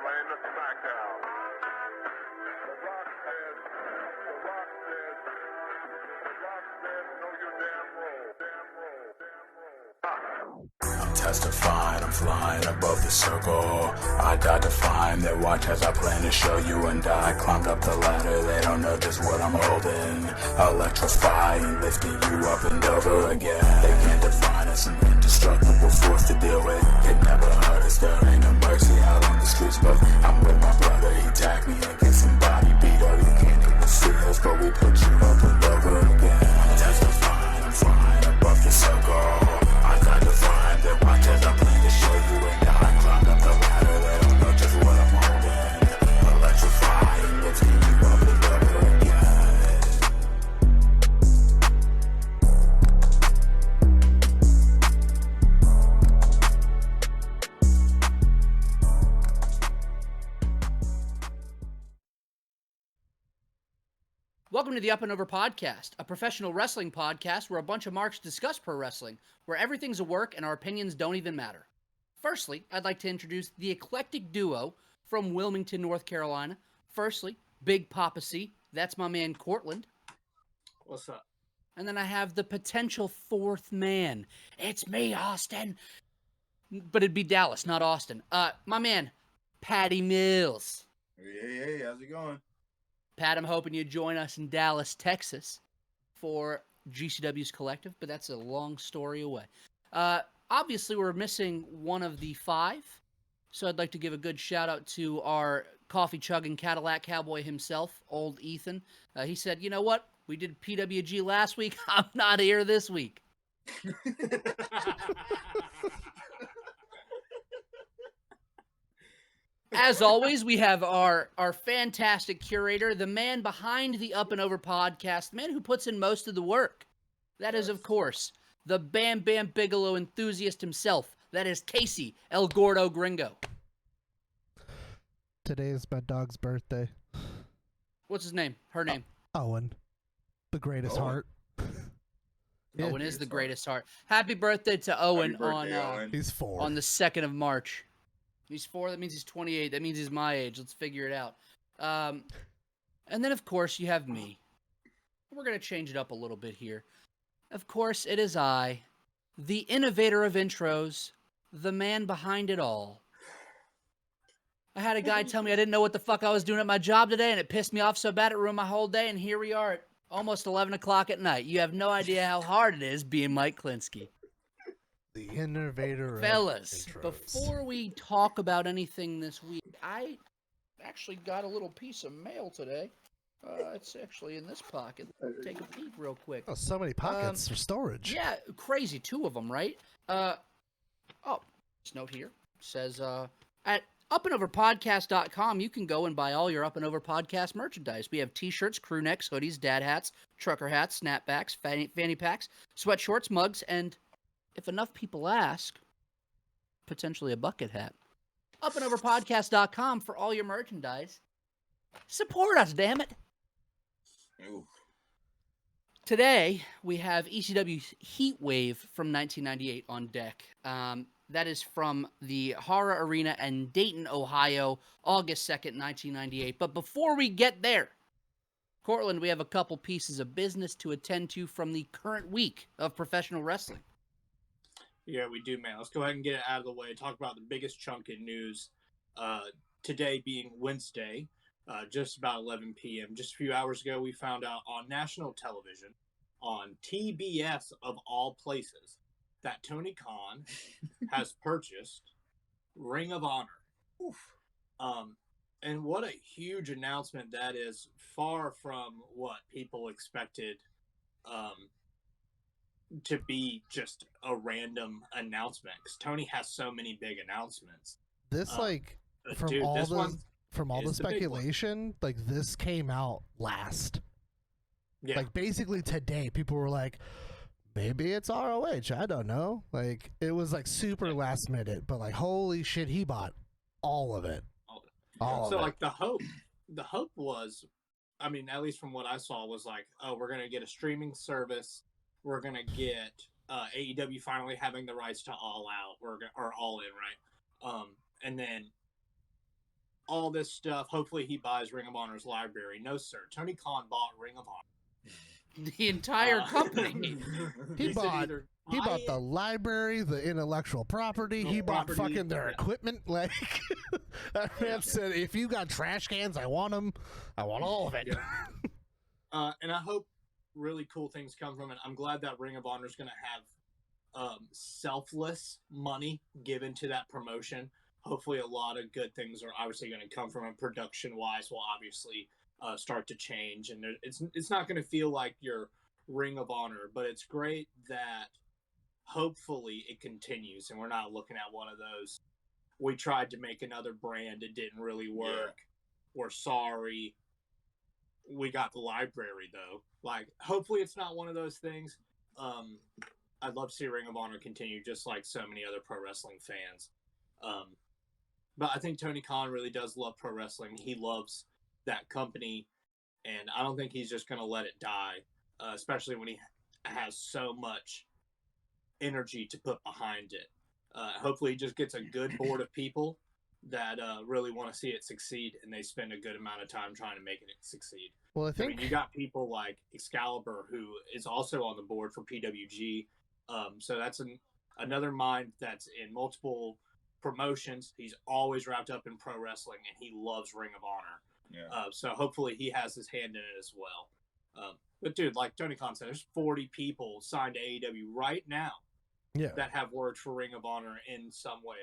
playing the SmackDown. The Rock said, know your damn role. I'm testifying, I'm flying above the circle. I got to find their watch as I plan to show you, and I climbed up the ladder. They don't know just what I'm holding. Electrifying, lifting you up and over again. They can't define us, an indestructible force to deal with. It never hurt us, there ain't no mercy out on the streets, but I'm with my brother. He tagged me and get somebody beat up. You can't even see us, but we put you up and over again. I'm testifying, I'm flying above the circle. I got to find their watch as I plan to show you, and I climbed up the ladder. They don't know just what I'm holding. Electrifying, lifting you up and over again. Welcome to the Up and Over Podcast, a professional wrestling podcast where a bunch of marks discuss pro wrestling, where everything's a work and our opinions don't even matter. Firstly, I'd like to introduce the eclectic duo from Wilmington, North Carolina. Firstly, Big Papa C, that's my man Cortland. What's up? And then I have the potential fourth man. It's me, Austin. But it'd be Dallas, not Austin. My man, Patty Mills. Hey, how's it going? Pat, I'm hoping you join us in Dallas, Texas for GCW's Collective, but that's a long story away. Obviously, we're missing one of the five, so I'd like to give a good shout-out to our coffee-chugging Cadillac cowboy himself, old Ethan. He said, you know what? We did PWG last week. I'm not here this week. As always, we have our fantastic curator, the man behind the Up and Over podcast, the man who puts in most of the work. That is, of course, the Bam Bam Bigelow enthusiast himself. That is Casey El Gordo Gringo. Today is my dog's birthday. What's his name? Her name? Owen. The greatest heart. Owen is the greatest heart. Happy birthday to Owen Owen. He's 4. on the 2nd of March. He's 4, that means he's 28, that means he's my age. Let's figure it out. And then, of course, you have me. We're going to change it up a little bit here. Of course, it is I, the innovator of intros, the man behind it all. I had a guy tell me I didn't know what the fuck I was doing at my job today, and it pissed me off so bad it ruined my whole day, and here we are at almost 11 o'clock at night. You have no idea how hard it is being Mike Klinsky. The innovator Fellas, of intros. before we talk about anything this week, I actually got a little piece of mail today. It's actually in this pocket. Take a peek real quick. Oh, so many pockets for storage. Yeah, crazy. 2 of them, right? This note here says, at upandoverpodcast.com, you can go and buy all your Up and Over Podcast merchandise. We have t-shirts, crew necks, hoodies, dad hats, trucker hats, snapbacks, fanny packs, sweatshorts, mugs, and if enough people ask, potentially a bucket hat. Upandoverpodcast.com for all your merchandise. Support us, damn it. Ooh. Today, we have ECW's HEATWAVE from 1998 on deck. That is from the Horror Arena in Dayton, Ohio, August 2nd, 1998. But before we get there, Cortland, we have a couple pieces of business to attend to from the current week of professional wrestling. Yeah, we do, man. Let's go ahead and get it out of the way. Talk about the biggest chunk in news. Today being Wednesday, just about 11 p.m. Just a few hours ago, we found out on national television, on TBS of all places, that Tony Khan has purchased Ring of Honor. Oof. And what a huge announcement that is, far from what people expected to be just a random announcement, because Tony has so many big announcements. This from dude, all this the one is the big speculation, like this came out last. Yeah. Like basically today, people were like, maybe it's ROH. I don't know. Like it was like super last minute, but like holy shit, he bought all of it. All so of like it. the hope was, I mean, at least from what I saw, was like, oh, we're gonna get a streaming service. We're gonna get AEW finally having the rights to All Out or All In, right? And then all this stuff. Hopefully he buys Ring of Honor's library. No, sir. Tony Khan bought Ring of Honor. The entire company. He said bought either he buy bought it- the library, the intellectual property. He bought property, fucking their yeah. equipment. Like that man said, if you got trash cans, I want them. I want all of it. Yeah. And I hope really cool things come from it. I'm glad that Ring of Honor is going to have selfless money given to that promotion. Hopefully, a lot of good things are obviously going to come from it. Production-wise, will obviously start to change, and it's not going to feel like your Ring of Honor, but it's great that hopefully it continues, and we're not looking at one of those. We tried to make another brand, it didn't really work. Yeah. We're sorry. We got the library though. Like, hopefully it's not one of those things. I'd love to see Ring of Honor continue, just like so many other pro wrestling fans. But I think Tony Khan really does love pro wrestling. He loves that company, and I don't think he's just going to let it die, especially when he has so much energy to put behind it. Hopefully he just gets a good board of people that really want to see it succeed, and they spend a good amount of time trying to make it succeed. Well, I I think mean, you got people like Excalibur, who is also on the board for PWG. So that's another mind that's in multiple promotions. He's always wrapped up in pro wrestling, and he loves Ring of Honor. Yeah. So hopefully he has his hand in it as well. But dude, like Tony Khan said, there's 40 people signed to AEW right now yeah. that have worked for Ring of Honor in some way.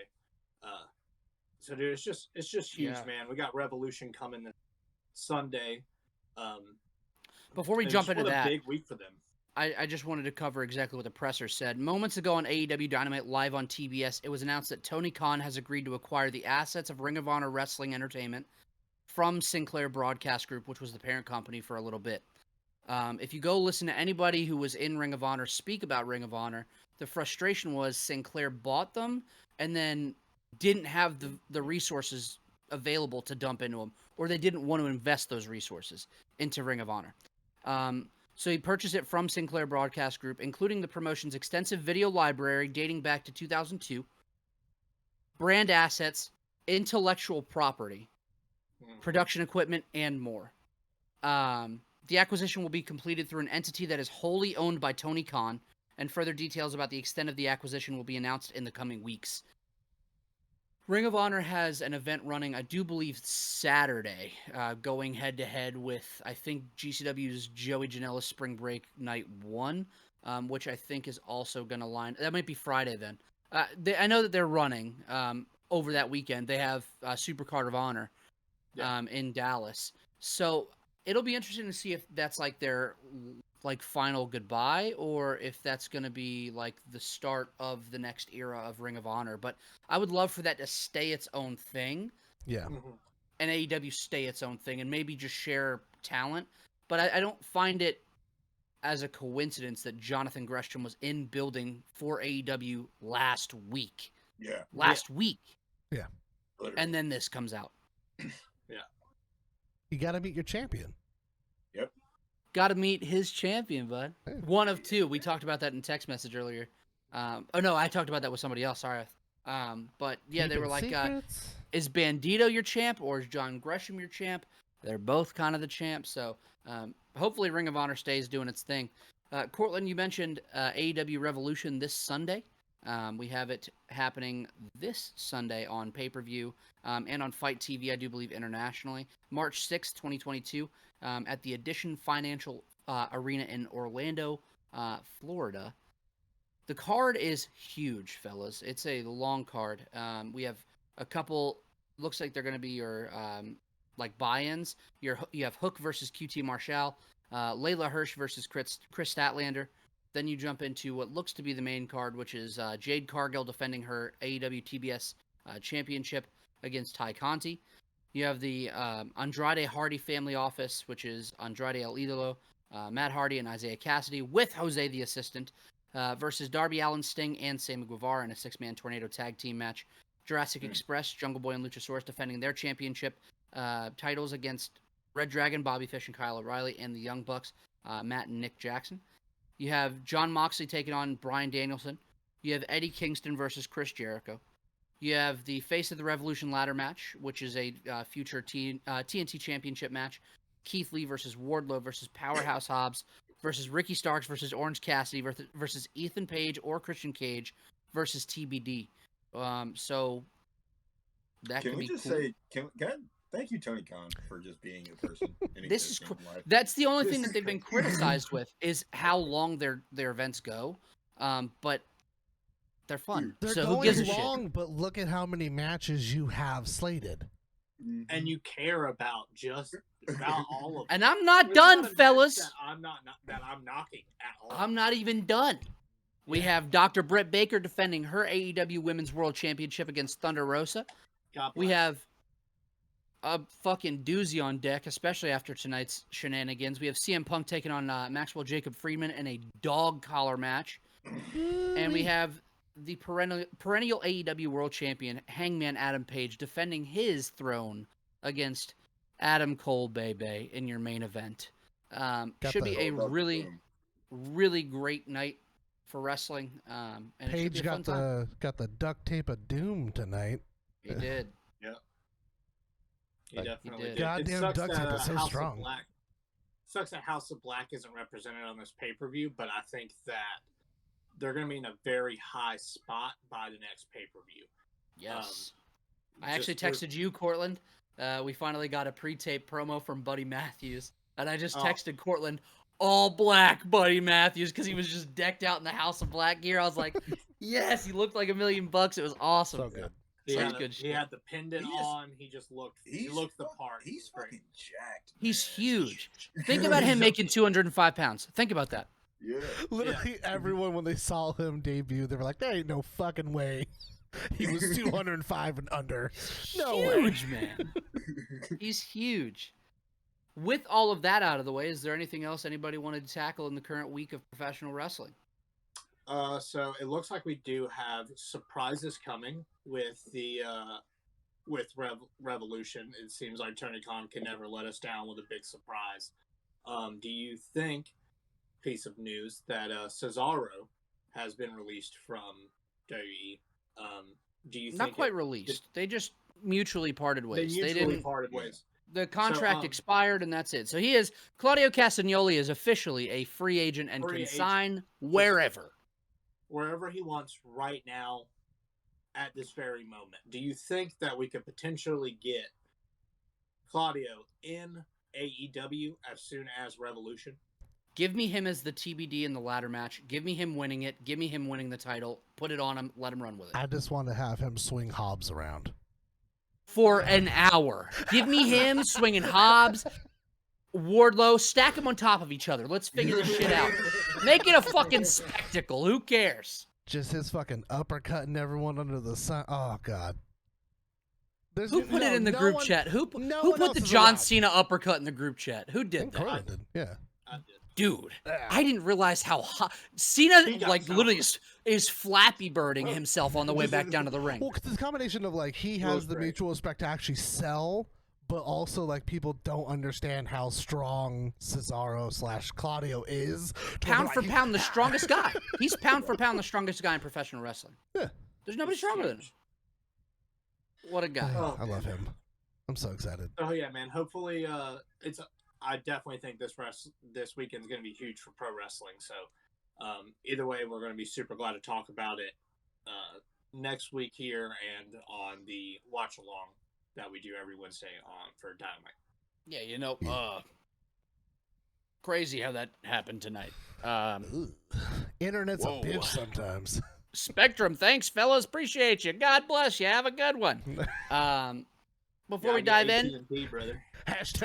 So dude, it's just huge, Yeah. man. We got Revolution coming this Sunday. Before we and jump just into what that, a big week for them. I just wanted to cover exactly what the presser said. Moments ago on AEW Dynamite live on TBS, it was announced that Tony Khan has agreed to acquire the assets of Ring of Honor Wrestling Entertainment from Sinclair Broadcast Group, which was the parent company for a little bit. If you go listen to anybody who was in Ring of Honor speak about Ring of Honor, the frustration was Sinclair bought them and then didn't have the resources available to dump into them, or they didn't want to invest those resources into Ring of Honor. So he purchased it from Sinclair Broadcast Group, including the promotion's extensive video library dating back to 2002, brand assets, intellectual property, production equipment, and more. The acquisition will be completed through an entity that is wholly owned by Tony Khan, and further details about the extent of the acquisition will be announced in the coming weeks. Ring of Honor has an event running, I do believe, Saturday, going head-to-head with, I think, GCW's Joey Janela's Spring Break Night 1, which I think is also going to line... That might be Friday, then. I know that they're running over that weekend. They have Supercard of Honor in Dallas. So it'll be interesting to see if that's like their final goodbye, or if that's going to be like the start of the next era of Ring of Honor. But I would love for that to stay its own thing, Yeah. and AEW stay its own thing, and maybe just share talent. But I don't find it as a coincidence that Jonathan Gresham was in building for AEW last week. Yeah. Last week. Yeah. Literally. And then this comes out. You got to meet your champion. Got to meet his champion, bud. Hey. One of two. We talked about that in text message earlier. Oh, no, I talked about that with somebody else. Sorry. But, yeah, they were like, is Bandito your champ, or is John Gresham your champ? They're both kind of the champ, so hopefully Ring of Honor stays doing its thing. Cortland, you mentioned AEW Revolution this Sunday. We have it happening this Sunday on pay-per-view and on Fight TV, I do believe, internationally. March 6th, 2022, at the Edition Financial Arena in Orlando, Florida. The card is huge, fellas. It's a long card. We have a couple, looks like they're going to be your buy-ins. You have Hook versus QT Marshall, Layla Hirsch versus Chris Statlander. Then you jump into what looks to be the main card, which is Jade Cargill defending her AEW TBS championship against Ty Conti. You have the Andrade Hardy family office, which is Andrade El Idolo, Matt Hardy, and Isaiah Cassidy, with Jose the Assistant, versus Darby Allin, Sting, and Sammy Guevara in a six-man tornado tag team match. Jurassic Express, Jungle Boy, and Luchasaurus defending their championship titles against Red Dragon, Bobby Fish, and Kyle O'Reilly, and the Young Bucks, Matt and Nick Jackson. You have John Moxley taking on Bryan Danielson. You have Eddie Kingston versus Chris Jericho. You have the Face of the Revolution ladder match, which is a future TNT Championship match. Keith Lee versus Wardlow versus Powerhouse Hobbs versus Ricky Starks versus Orange Cassidy versus Ethan Page or Christian Cage versus TBD. So that Can could we be just cool. say, can I thank you, Tony Khan, for just being a person in This is existence in life. That's the only This thing is that they've been crazy. criticized with is how long their events go. But they're fun. They're So who going gives a long, shit? but look at how many matches you have slated. And you care about all of them. And I'm not There's done, not a match fellas. that I'm knocking at all. I'm not even done. We have Dr. Britt Baker defending her AEW Women's World Championship against Thunder Rosa. God We bless. have a fucking doozy on deck, especially after tonight's shenanigans. We have CM Punk taking on Maxwell Jacob Friedman in a dog collar match. And we have the perennial AEW World Champion, Hangman Adam Page, defending his throne against Adam Cole Bebe in your main event. Should be a really, really great night for wrestling. And it should be Paige a fun got time. the duct tape of doom tonight. He did. He definitely did. did. Goddamn It sucks duct that tape is so House strong. Of Black. Sucks that House of Black isn't represented on this pay-per-view, but I think that they're going to be in a very high spot by the next pay-per-view. Yes. I actually texted you, Cortland. We finally got a pre-tape promo from Buddy Matthews, and I just texted Cortland, all black Buddy Matthews, because he was just decked out in the House of Black gear. I was like, yes, he looked like $1 million. It was awesome. So good. He Such had, good he shit. had the pendant on. He just looked. He looked the part. He's fucking jacked. He's man. huge. Think about him making 205 pounds. Think about that. Yeah. Literally everyone, when they saw him debut, they were like, there ain't no fucking way. He was 205 and under. No Huge, way. man. He's huge. With all of that out of the way, is there anything else anybody wanted to tackle in the current week of professional wrestling? So it looks like we do have surprises coming with the Revolution. It seems like Tony Khan can never let us down with a big surprise. Do you think, piece of news, that Cesaro has been released from WWE? Do you think Not quite released. They just mutually parted ways. They didn't. parted ways. The contract expired, and that's it. So Claudio Castagnoli is officially a free agent and Free can agent. sign wherever. Wherever he wants right now at this very moment. Do you think that we could potentially get Claudio in AEW as soon as Revolution? Give me him as the TBD in the ladder match. Give me him winning it. Give me him winning the title. Put it on him. Let him run with it. I just want to have him swing Hobbs around. For an hour. Give me him swinging Hobbs, Wardlow, stack them on top of each other. Let's figure this shit out. Make it a fucking spectacle. Who cares? Just his fucking uppercutting everyone under the sun. Oh, God. Who put it in the group chat? Who put the John Cena uppercut in the group chat? Who did that? Corlin did. Yeah. I did. Dude, I didn't realize how hot Cena He got literally is Flappy Birding himself on the way back down to the ring. Well, because it's a combination of like he has the mutual respect to actually sell, but also like people don't understand how strong Cesaro / Claudio is. Pound for pound, the strongest guy. He's pound for pound the strongest guy in professional wrestling. Yeah. There's nobody stronger than him. What a guy. Oh, I love him. I'm so excited. Oh yeah, man. Hopefully, I definitely think this weekend's going to be huge for pro wrestling. So, either way, we're going to be super glad to talk about it next week here and on the watch along that we do every Wednesday on for Dynamite. Yeah, crazy how that happened tonight. Internet's Whoa. a bitch sometimes. Spectrum, thanks, fellas. Appreciate you. God bless you. Have a good one. Before we dive in, AT&T, brother. Hashtag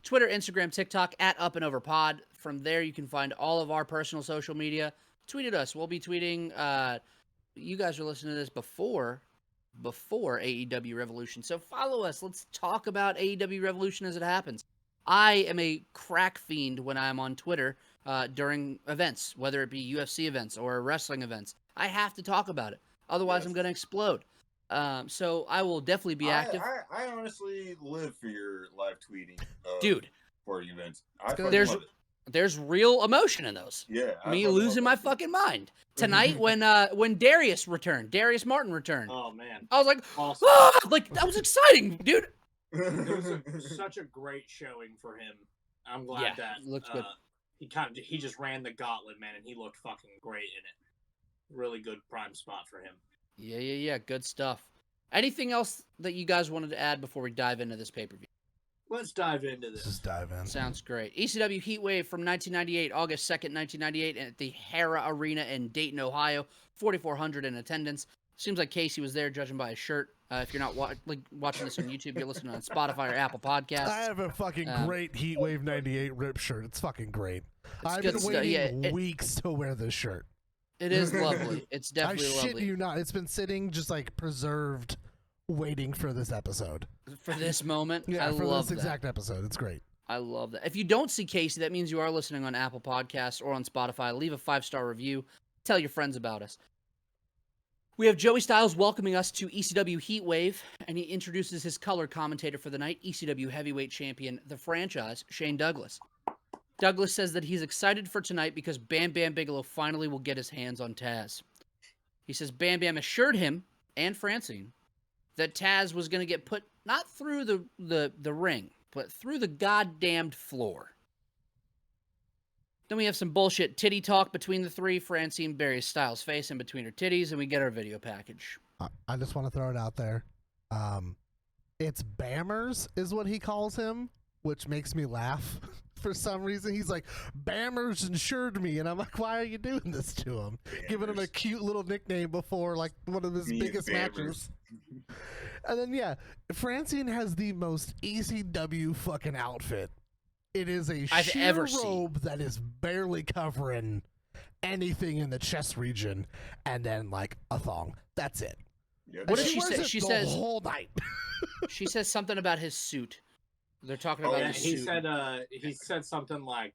Twitter, not Instagram, TikTok at Up and Over Pod. From there, you can find all of our personal social media. Tweet at us. We'll be tweeting. You guys are listening to this before AEW Revolution, so follow us. Let's talk about AEW Revolution as it happens. I am a crack fiend when I'm on Twitter during events, whether it be UFC events or wrestling events. I have to talk about it. Otherwise, I'm going to explode. So I will definitely be active. I honestly live for your live tweeting. Dude, sporting events. I there's love it. there's real emotion in those. Yeah. I Me love losing my that. fucking mind. Tonight when Darius Martin returned. Oh man, I was like, awesome. ah! Like that was exciting, dude. It was such a great showing for him. I'm glad that looks good. he just ran the gauntlet, man, and he looked fucking great in it. Really good prime spot for him. Yeah. Good stuff. Anything else that you guys wanted to add before we dive into this pay-per-view? Let's dive into Let's this. just dive in. Sounds great. ECW Heatwave from 1998, August 2nd, 1998, at the Hara Arena in Dayton, Ohio. 4,400 in attendance. Seems like Casey was there, judging by his shirt. If you're not watching this on YouTube, you're listening on Spotify or Apple Podcasts. I have a fucking great Heatwave 98 rip shirt. It's fucking great. I've good been stuff. waiting weeks to wear this shirt. It is lovely. It's definitely I shit lovely. you not. It's been sitting just like preserved, waiting for this episode. For this moment, Yeah, I for love this that. exact episode. It's great. I love that. If you don't see Casey, that means you are listening on Apple Podcasts or on Spotify. Leave a 5-star review. Tell your friends about us. We have Joey Styles welcoming us to ECW Heatwave, and he introduces his color commentator for the night, ECW Heavyweight Champion, the franchise, Shane Douglas. Douglas says that he's excited for tonight because Bam Bam Bigelow finally will get his hands on Taz. He says Bam Bam assured him, and Francine, that Taz was going to get put not through the ring, but through the goddamned floor. Then we have some bullshit titty talk between the three. Francine buries Styles' face in between her titties, and we get our video package. I just want to throw it out there. It's Bammers is what he calls him, which makes me laugh for some reason. He's like, Bammers insured me, and I'm like, why are you doing this to him? Giving him a cute little nickname before like one of his biggest matches. And then Francine has the most ECW fucking outfit. It is a I've sheer ever robe that is barely covering anything in the chest region, and then like a thong. That's it. Yeah, What did And she wears say? it She the says whole night. she says something about his suit. They're talking Oh, about Yeah, his he suit. said something like,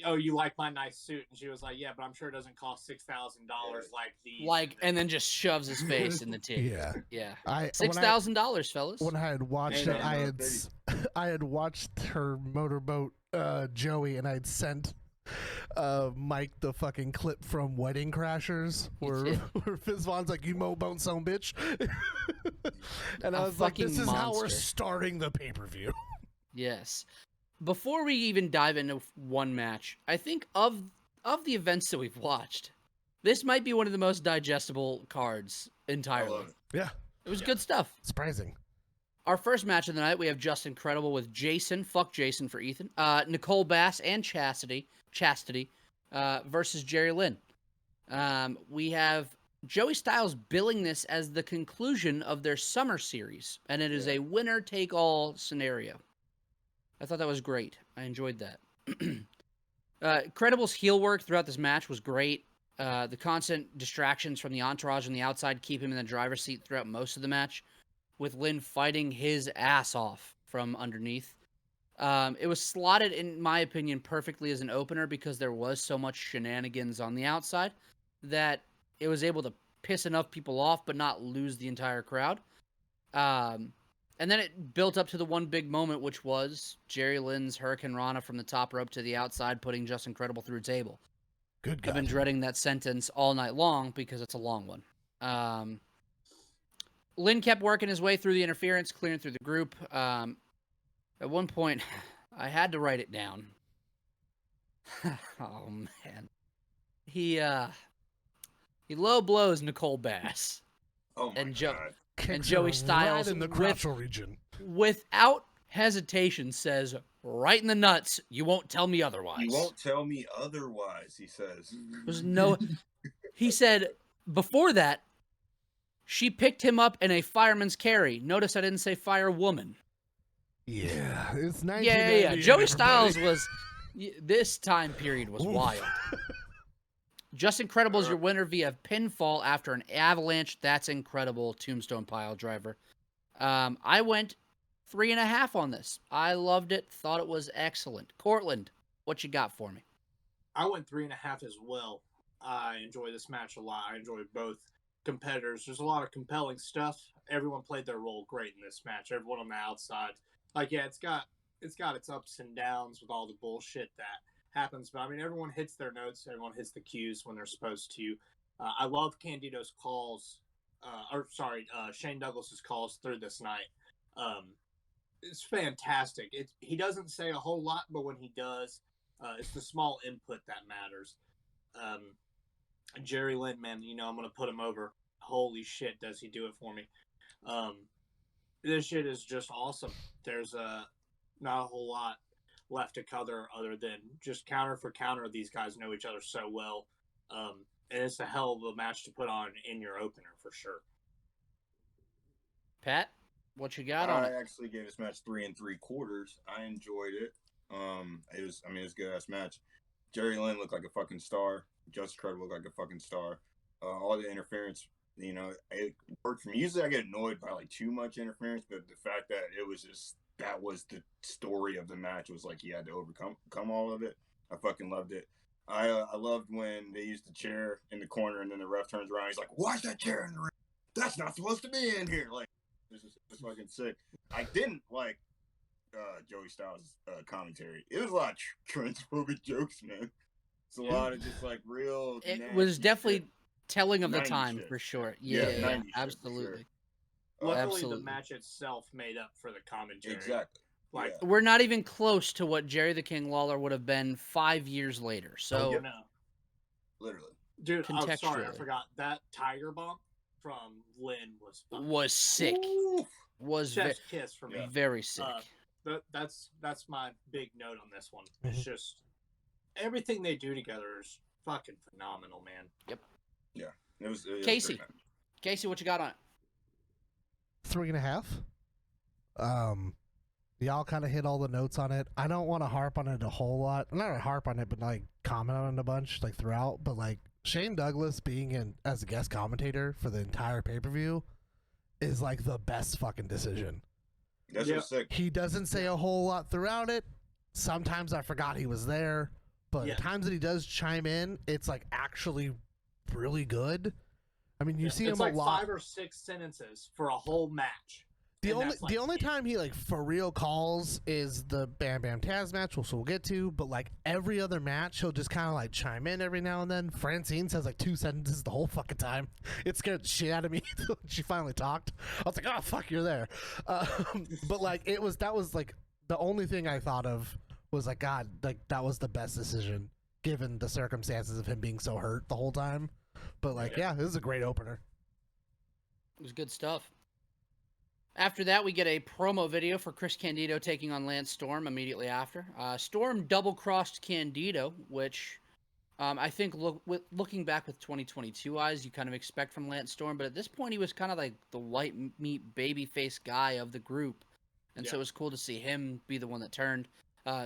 "Oh, you like my nice suit?" And she was like, "Yeah, but I'm sure it doesn't cost $6,000 like these." And then just shoves his face in the titty. Yeah. Yeah. $6,000, fellas. When I had watched Hey, it, man, I had watched her motorboat Joey, and I had sent Mike the fucking clip from Wedding Crashers where Fizz Vaughn's like, "You motorboat son of a bitch," and I was like, "This is how we're monster. starting the pay-per-view." Yes. Before we even dive into one match, I think of the events that we've watched, this might be one of the most digestible cards entirely. Yeah, It was good stuff. surprising. Our first match of the night, we have Just Incredible with Jason. Fuck Jason for Ethan. Nicole Bass and Chastity versus Jerry Lynn. We have Joey Styles billing this as the conclusion of their summer series, and it is a winner-take-all scenario. I thought that was great. I enjoyed that. Credible's heel work throughout this match was great. The constant distractions from the entourage on the outside keep him in the driver's seat throughout most of the match, with Lynn fighting his ass off from underneath. It was slotted, in my opinion, perfectly as an opener because there was so much shenanigans on the outside that it was able to piss enough people off but not lose the entire crowd. And then it built up to the one big moment, which was Jerry Lynn's Hurricane Rana from the top rope to the outside, putting Just Incredible through a table. Good God. I've been dreading that sentence all night long because it's a long one. Lynn kept working his way through the interference, clearing through the group. At one point, I had to write it down. Oh, man. He low blows Nicole Bass. Oh my And god. and Kicks Joey her Styles right in the with- crotchal region. Without hesitation, says, right in the nuts, you won't tell me otherwise. You won't tell me otherwise, he says. There's no... He said, before that, she picked him up in a fireman's carry. Notice I didn't say firewoman. Yeah, it's 1998. Yeah. Joey everybody. Styles was... This time period was Oof. wild. Just Incredible is your winner via pinfall after an avalanche. That's incredible. Tombstone pile driver. I went 3.5 on this. I loved it. Thought it was excellent. Cortland, what you got for me? I went 3.5 as well. I enjoy this match a lot. I enjoy both competitors. There's a lot of compelling stuff. Everyone played their role great in this match. Everyone on the outside. Like, yeah, it's got it's got its ups and downs with all the bullshit that happens. But I mean, everyone hits their notes. Everyone hits the cues when they're supposed to. I love Candido's calls, Shane Douglas's calls through this night. It's fantastic. He doesn't say a whole lot, but when he does, it's the small input that matters. Jerry Lynn, man, I'm gonna put him over. Holy shit, does he do it for me? This shit is just awesome. There's not a whole lot left to cover other than just counter for counter. These guys know each other so well, and it's a hell of a match to put on in your opener for sure. Pat, what you got on it? I actually gave this match 3 3/4. I enjoyed it. It was a good ass match. Jerry Lynn looked like a fucking star. Justin Credible looked like a fucking star. All the interference, it worked for me. Usually I get annoyed by like too much interference, but the fact that that was the story of the match, was like he had to overcome all of it. I fucking loved it. I loved when they used the chair in the corner and then the ref turns around. He's like, "Why's that chair in the ring? That's not supposed to be in here." Like, this is fucking sick. I didn't like Joey Styles' commentary. It was a lot of transphobic jokes, man. It's a lot of just like real. It was definitely shit. telling of the 90s time shit. for sure. Yeah, Yeah, 90s shit, for absolutely. sure. Luckily, Absolutely. the match itself made up for the commentary. Exactly. Like, Yeah. We're not even close to what Jerry the King Lawler would have been 5 years later. So you know, Literally. dude, I'm sorry, I Contextually. forgot that tiger bump from Lynn was sick. Ooh, Was chef's kiss for me. Yeah. very sick. That's my big note on this one. Mm-hmm. It's just everything they do together is fucking phenomenal, man. It was a Casey. great match. Casey, what you got on it? 3.5. Y'all kind of hit all the notes on it. I don't want to harp on it a whole lot. Not really harp on it, but like comment on it a bunch, like throughout. But like Shane Douglas being in as a guest commentator for the entire pay-per-view is like the best fucking decision. That's Yeah. what's sick. He doesn't say a whole lot throughout it. Sometimes I forgot he was there, but Yeah. the times that he does chime in, it's like actually really good. I mean, you see it's him like a lot. 5 or 6 sentences for a whole match. The And only that's, like, the only time he like for real calls is the Bam Bam Taz match, which we'll get to. But like every other match, he'll just kind of like chime in every now and then. Francine says like 2 sentences the whole fucking time. It scared the shit out of me when she finally talked. I was like, "Oh fuck, you're there." But like that was like the only thing I thought of was like, God, like that was the best decision given the circumstances of him being so hurt the whole time. But like, yeah, this is a great opener. It was good stuff. After that, we get a promo video for Chris Candido taking on Lance Storm immediately after. Storm double-crossed Candido, which I think looking back with 2022 eyes, you kind of expect from Lance Storm. But at this point, he was kind of like the white meat babyface guy of the group. And so it was cool to see him be the one that turned.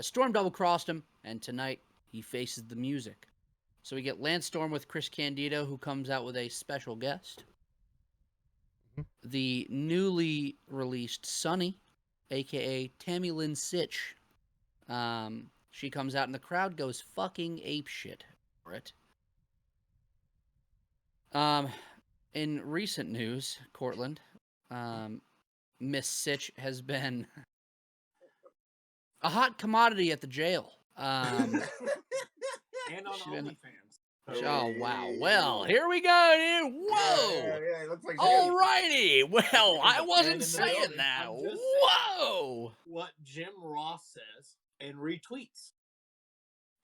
Storm double-crossed him, and tonight he faces the music. So we get Lance Storm with Chris Candido, who comes out with a special guest. The newly released Sunny, a.k.a. Tammy Lynn Sitch. She comes out and the crowd goes fucking apeshit for it. In recent news, Cortland, Miss Sitch has been a hot commodity at the jail. And on She been- OnlyFans. Oh, wow. Well, here we go, dude. Whoa. Yeah, it looks like Alrighty. Well, I And wasn't in the saying building, that. I'm just saying. Whoa. What Jim Ross says and retweets.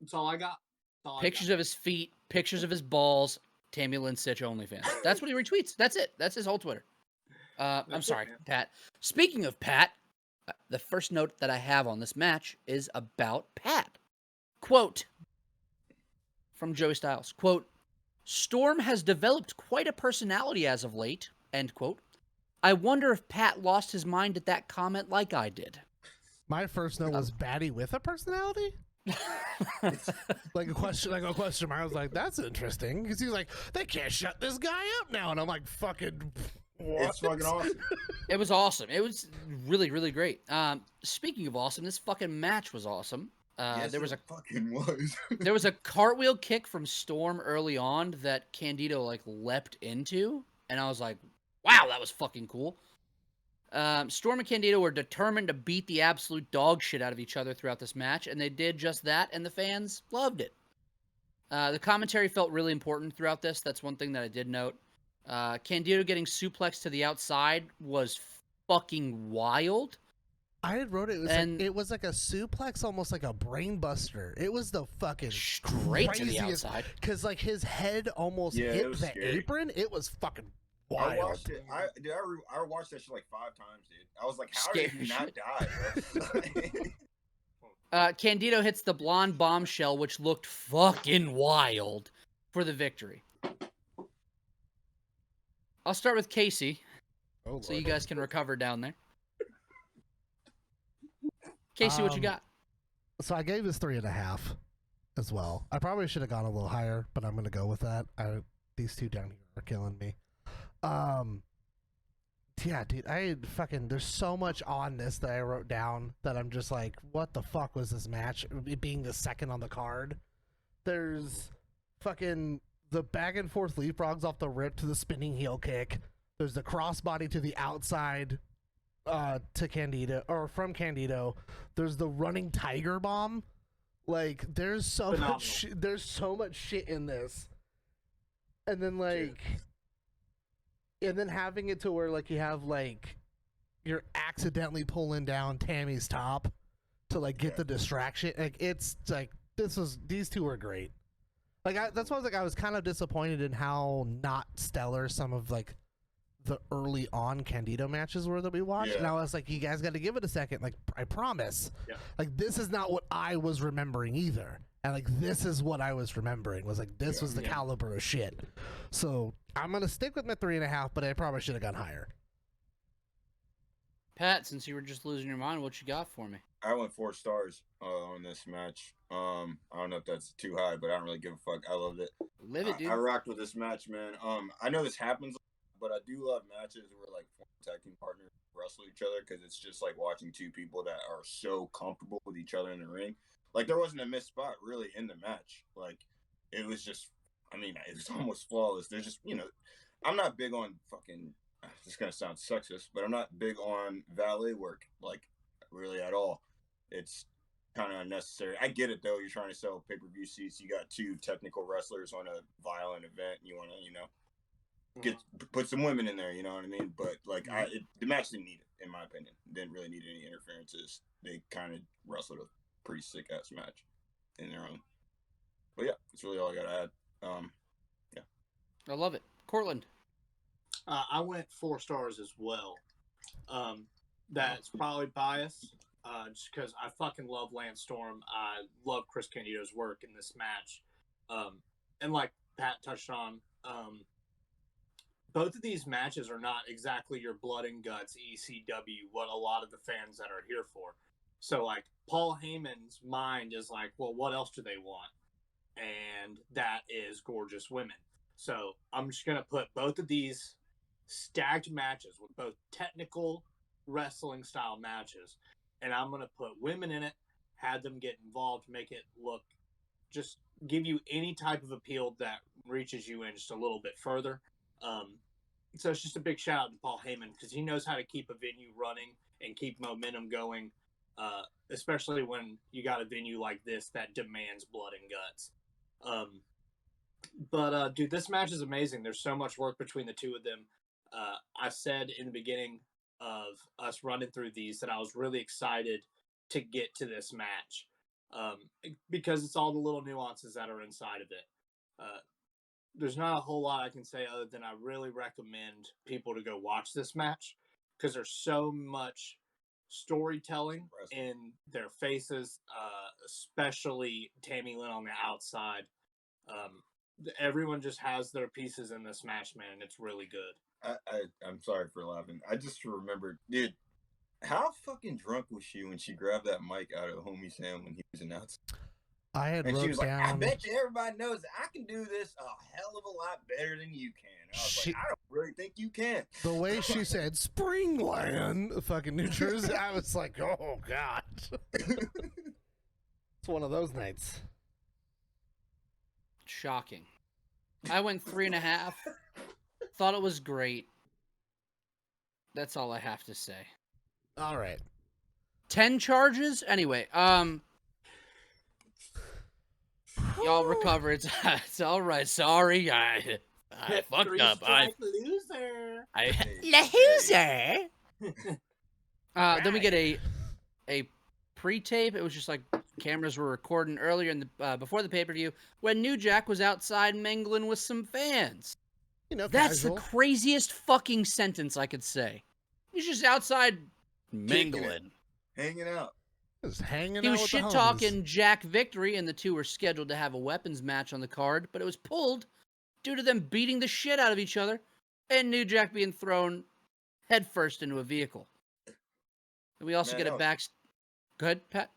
That's all I got. That's all I Pictures got. of his feet, pictures of his balls, Tammy Lynn Sitch OnlyFans. That's what he retweets. That's it. That's his whole Twitter. I'm That's it, sorry, man. Pat. Speaking of Pat, the first note that I have on this match is about Pat. Quote from Joey Styles. Quote, Storm has developed quite a personality as of late. End quote. I wonder if Pat lost his mind at that comment like I did. My first note was baddie with a personality. Like a question mark. I was like, that's interesting. Because he was like, they can't shut this guy up now. And I'm like, fucking what? It's fucking awesome. It was awesome. It was really, really great. Speaking of awesome, this fucking match was awesome. Yes, There was it fucking was. there was a cartwheel kick from Storm early on that Candido like leapt into, and I was like, wow, that was fucking cool. Storm and Candido were determined to beat the absolute dog shit out of each other throughout this match, and they did just that, and the fans loved it. The commentary felt really important throughout this. That's one thing that I did note. Candido getting suplexed to the outside was fucking wild. I had wrote it. And- It was like a suplex, almost like a brain buster. It was the fucking Straight to the craziest, outside. because like his head almost Yeah, it hit was the scary. apron. It was fucking I wild. watched it. I watched that shit like 5 times, dude. I was like, how did Scary he not shit. die? Candido hits the blonde bombshell, which looked fucking wild, for the victory. I'll start with Casey, Oh, so you guys can recover down there. Casey, what you got? So I gave this 3.5 as well. I probably should have gone a little higher, but I'm gonna go with that. These two down here are killing me. Yeah, dude, there's so much on this that I wrote down that I'm just like, what the fuck was this match? It being the second on the card. There's fucking the back and forth leapfrogs off the rip to the spinning heel kick. There's the crossbody to the outside to Candido, or from Candido. There's the running tiger bomb. Like, there's so much shit in this. And then and then having it to where like you have like you're accidentally pulling down Tammy's top to like get the distraction. Like, it's like these two are great. Like, that's why I was kind of disappointed in how not stellar some of like the early on Candido matches were that we watched. Yeah. And I was like, you guys got to give it a second. Like, I promise. Yeah. Like, this is not what I was remembering either. And like, this is what I was remembering, was like, this was the caliber of shit. So I'm going to stick with my 3.5, but I probably should have gone higher. Pat, since you were just losing your mind, what you got for me? I went 4 stars on this match. I don't know if that's too high, but I don't really give a fuck. I loved it. Live it, dude. I rocked with this match, man. I know this happens, but I do love matches where like tag team partners wrestle each other, because it's just like watching two people that are so comfortable with each other in the ring. Like, there wasn't a missed spot really in the match. Like, it was just, I mean, it was almost flawless. There's just, I'm not big on fucking, this is going to sound sexist, but I'm not big on valet work, like, really at all. It's kind of unnecessary. I get it, though. You're trying to sell pay-per-view seats. You got 2 technical wrestlers on a violent event. You want to, put some women in there, you know what I mean? But, like, the match didn't need it, in my opinion. Didn't really need any interferences. They kind of wrestled a pretty sick-ass match in their own. But, yeah, that's really all I got to add. Yeah. I love it. Cortland. I went 4 stars as well. That's probably biased, just because I fucking love Lance Storm. I love Chris Candido's work in this match. And like Pat touched on, both of these matches are not exactly your blood and guts ECW, what a lot of the fans that are here for. So, like, Paul Heyman's mind is like, well, what else do they want? And that is gorgeous women. So I'm just going to put both of these stacked matches with both technical wrestling style matches, and I'm going to put women in it, have them get involved, make it look, just give you any type of appeal that reaches you in just a little bit further. So it's just a big shout out to Paul Heyman, because he knows how to keep a venue running and keep momentum going, especially when you got a venue like this that demands blood and guts. But dude, this match is amazing. There's so much work between the two of them. I said in the beginning of us running through these that I was really excited to get to this match, because it's all the little nuances that are inside of it. There's not a whole lot I can say other than I really recommend people to go watch this match, because there's so much storytelling in their faces, especially Tammy Lynn on the outside. Everyone just has their pieces in this match, man, and it's really good. I'm sorry for laughing. I just remembered, dude, how fucking drunk was she when she grabbed that mic out of Homie Sam when he was announcing? I had And she wrote was like, I down. bet you everybody knows that I can do this a hell of a lot better than you can. And I was like, I don't really think you can. The way she said Springland, fucking New Jersey, I was like, oh god. It's one of those nights. Shocking. I went 3.5. Thought it was great. That's all I have to say. All right. 10 charges? Anyway, y'all recover. It's all right. Sorry, I fucked up. Loser. Loser. Then we get a pre-tape. It was just like cameras were recording earlier in the before the pay-per-view when New Jack was outside mingling with some fans. You know, That's casual. the craziest fucking sentence I could say. He's just outside mingling. Hanging out. Just hanging He out was with the shit homies. talking Jack Victory, and the two were scheduled to have a weapons match on the card, but it was pulled due to them beating the shit out of each other and New Jack being thrown headfirst into a vehicle. And we also Man, get that a was- back. Go ahead, Pat.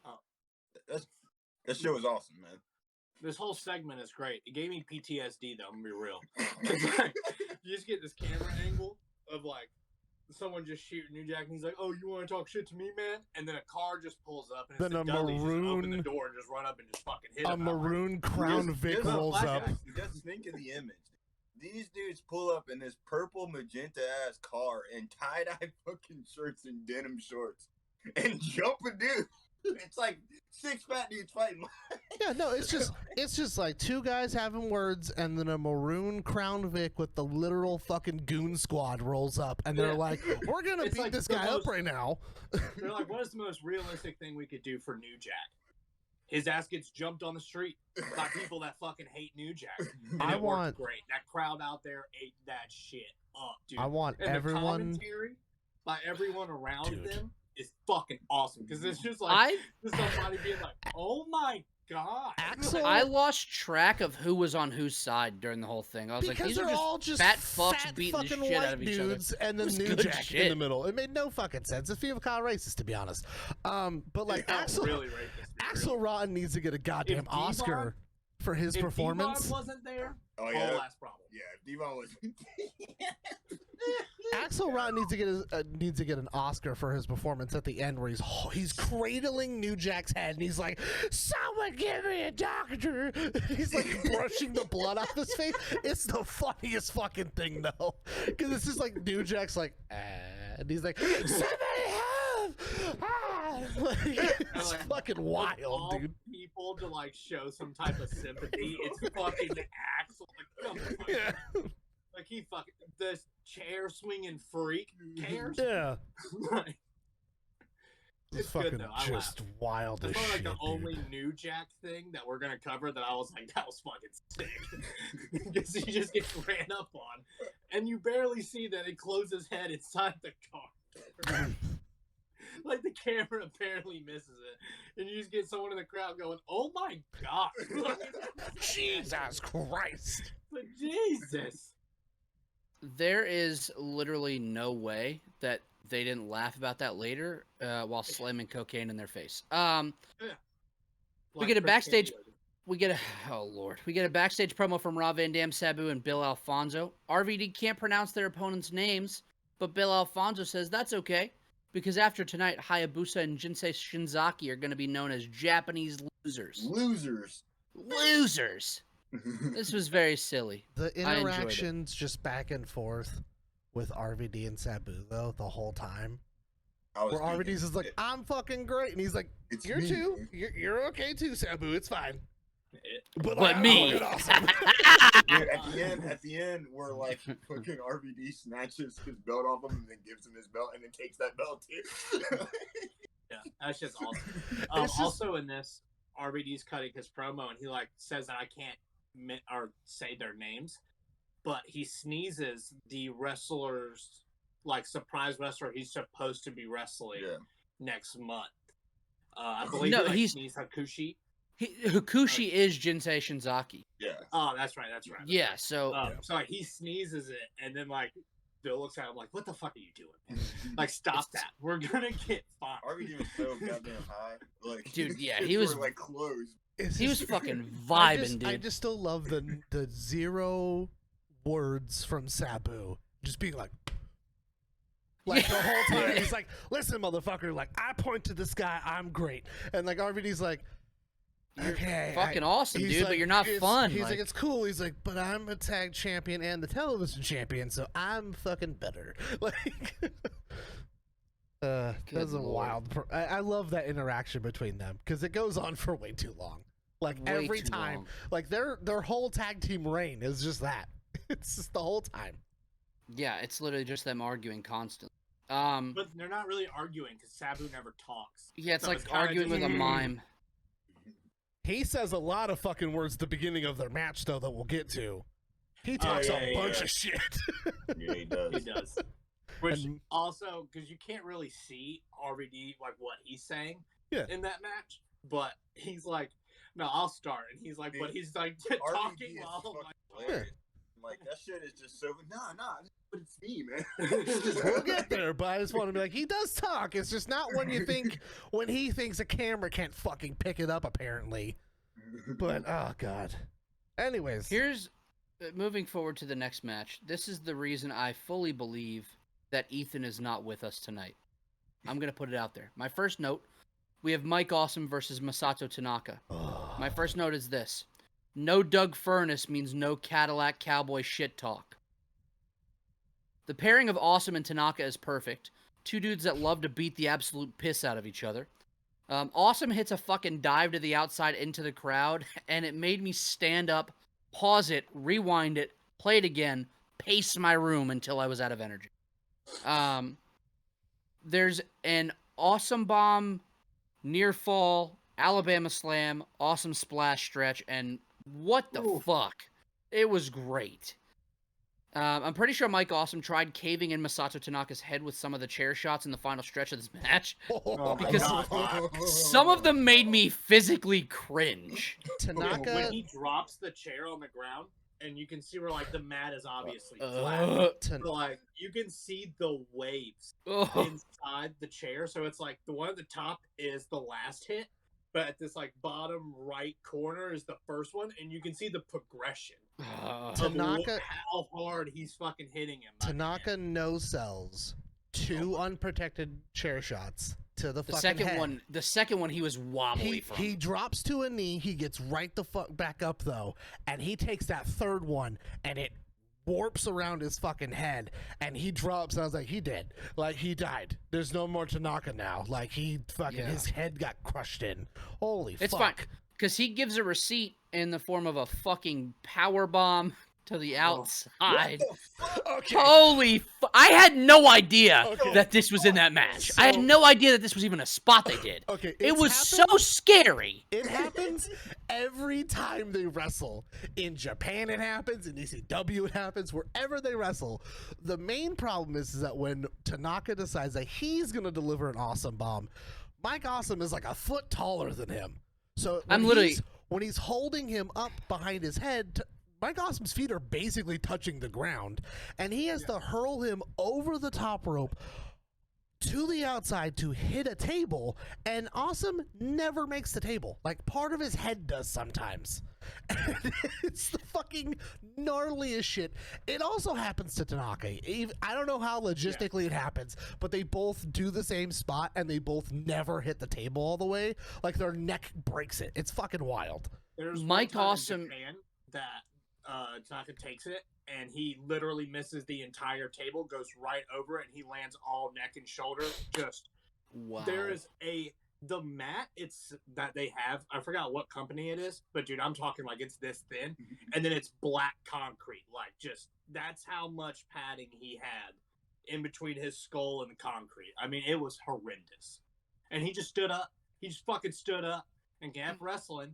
That shit was awesome, man. This whole segment is great. It gave me PTSD, though. I'm gonna be real. It's like, you just get this camera angle of like someone just shooting New Jack, and he's like, "Oh, you want to talk shit to me, man?" And then a car just pulls up, and it's Then the a Dudleys just open the maroon- door and just run up and just fucking hit A him. I'm like, maroon Crown Vic Just rolls up. Just think of the image. These dudes pull up in this purple magenta ass car in tie dye fucking shirts and denim shorts and jump a dude. It's like 6 fat dudes fighting. Yeah, no, it's just like two guys having words, and then a maroon Crown Vic with the literal fucking goon squad rolls up, and they're Yeah. like, "We're gonna It's beat like this the guy up most- right now." They're like, "What is the most realistic thing we could do for New Jack?" His ass gets jumped on the street by people that fucking hate New Jack. And I it worked want- great. That crowd out there ate that shit up, dude. I want And everyone. the commentary by everyone around Dude. them is fucking awesome because it's just like I somebody being like, "Oh my god!" Axel- I lost track of who was on whose side during the whole thing. I was Because like, these they're are just all just fat fucks beating the fucking shit white out of each other. dudes, and then It was New good Jack in shit. the middle. It made no fucking sense. It feels kind of racist, to be honest. But like Yeah, Axel, really racist, to be Axel real. Rotten needs to get a goddamn Devon- Oscar for his If performance. Devon wasn't there, Oh whole yeah, ass problem. yeah. If Devon was, Axel Rotten needs to get an Oscar for his performance at the end, where he's cradling New Jack's head, and he's like, "Someone give me a doctor." He's like brushing the blood off his face. It's the funniest fucking thing though, because it's just like New Jack's like, and he's like, "Somebody help!" Like, it's like, fucking Of wild, all dude. people to like show some type of sympathy, it's fucking Axel. Like, come on. Yeah, Like he fucking this chair swinging freak cares. yeah. Like, It's It's good, fucking though. I just wild as that's probably shit, like the only dude. New Jack thing that we're gonna cover that I was like, that was fucking sick. Because he just gets ran up on, and you barely see that it closes his head inside the car. Like the camera barely misses it, and you just get someone in the crowd going, "Oh my god!" Jesus Christ. Like, Jesus. There is literally no way that they didn't laugh about that later while slamming cocaine in their face. We get a backstage- We get a backstage promo from Rob Van Dam, Sabu, and Bill Alfonso. RVD can't pronounce their opponents' names, but Bill Alfonso says that's okay because after tonight, Hayabusa and Jinsei Shinzaki are going to be known as Japanese losers. losers. Losers. This was very silly. The I enjoyed it. interactions just back and forth with RVD and Sabu though the whole time. I was Where RVD's thinking, is like, "I'm fucking great," and he's like, It's "You're me. too. You're okay too, Sabu. It's fine." But like, me. "I'm fucking awesome." Dude, at the end, where like fucking RVD snatches his belt off him and then gives him his belt and then takes that belt too. Yeah, that's just awesome. It's just- Also in this, RVD's cutting his promo, and he like says that I can't or say their names, but he sneezes the wrestler's like surprise wrestler he's supposed to be wrestling Yeah. next month. I believe No, he, like, he's- sneezed Hakushi. Hakushi is Jinsei Shinzaki. Yeah. Oh, that's right. Yeah, so So like, he sneezes it, and then like Bill looks at him like, "What the fuck are you doing, man? Like, stop that. We're gonna get fined." RVD was so goddamn high. Like, Dude, yeah, his he was- were, like closed. It's he was just- fucking I vibing, just, dude. I just still love the 0 words from Sabu, just being like the whole time. He's like, "Listen, motherfucker, like I point to the sky, I'm great," and like RVD's like, okay, fucking awesome, he's dude, like, but you're not fun. He's like, it's cool. He's like, but I'm a tag champion and the television champion, so I'm fucking better. Like, that's a Lord. wild. I love that interaction between them because it goes on for way too long. Like Way every too time, long. like their whole tag team reign is just that. It's just the whole time. Yeah, it's literally just them arguing constantly. But they're not really arguing because Sabu never talks. Yeah, it's So like kinda arguing just- with a mime. He says a lot of fucking words at the beginning of their match, though, that we'll get to. He talks yeah, a yeah, bunch yeah. of shit. Yeah, he does. He does. Which And- also, because you can't really see RVD like what he's saying Yeah. in that match, but he's like, "No, I'll start," and he's like, but he's like RVD talking is while fucking like, hilarious. Like that shit is just so nah, but it's me, man. We'll get there, but I just want to be like, he does talk. It's just not when you think, when he thinks a camera can't fucking pick it up, apparently. But, oh, God. Anyways. Here's moving forward to the next match. This is the reason I fully believe that Ethan is not with us tonight. I'm going to put it out there. My first note, we have Mike Awesome versus Masato Tanaka. My first note is this. No Doug Furnace means no Cadillac Cowboy shit talk. The pairing of Awesome and Tanaka is perfect. Two dudes that love to beat the absolute piss out of each other. Awesome hits a fucking dive to the outside into the crowd, and it made me stand up, pause it, rewind it, play it again, pace my room until I was out of energy. There's an Awesome Bomb, near fall, Alabama Slam, Awesome Splash stretch, and what the fuck? It was great. I'm pretty sure Mike Awesome tried caving in Masato Tanaka's head with some of the chair shots in the final stretch of this match. Oh my Because God. some of them made me physically cringe. Tanaka. when he drops the chair on the ground, and you can see where like the mat is obviously flat. Tan- But, like you can see the waves Ugh. inside the chair, so it's like the one at the top is the last hit, but at this like bottom right corner is the first one, and you can see the progression of Tanaka- how hard he's fucking hitting him. my Tanaka man. no sells two unprotected chair shots to the The fucking second head. one, he was wobbly from. He drops to a knee. He gets right the fuck back up though, and he takes that third one, and it warps around his fucking head, and he drops. And I was like, he did. Like he died. There's no more Tanaka now. Like he fucking his head got crushed in. Holy It's fuck. fine, because he gives a receipt in the form of a fucking power bomb to the outside. Okay. Holy I had no idea Okay. that this was in that match. I had no idea that this was even a spot they did. Okay. It it's was happened- so scary. It happens every time they wrestle. In Japan it happens, in ECW it happens, wherever they wrestle. The main problem is that when Tanaka decides that he's going to deliver an awesome bomb, Mike Awesome is like a foot taller than him. So I'm literally- when he's holding him up behind his head, Mike Awesome's feet are basically touching the ground, and he has to hurl him over the top rope to the outside to hit a table, and Awesome never makes the table. Like, part of his head does sometimes. It's the fucking gnarliest shit. It also happens to Tanaka. I don't know how logistically it happens, but they both do the same spot, and they both never hit the table all the way. Like, their neck breaks it. It's fucking wild. There's Mike one time in Awesome- Japan that Tanaka takes it, and he literally misses the entire table, goes right over it, and he lands all neck and shoulder. Just Wow. there is the mat it's that they have. I forgot what company it is, but dude, I'm talking like it's this thin, and then it's black concrete. Like just that's how much padding he had in between his skull and the concrete. I mean, it was horrendous. And he just stood up. He just fucking stood up and kept wrestling.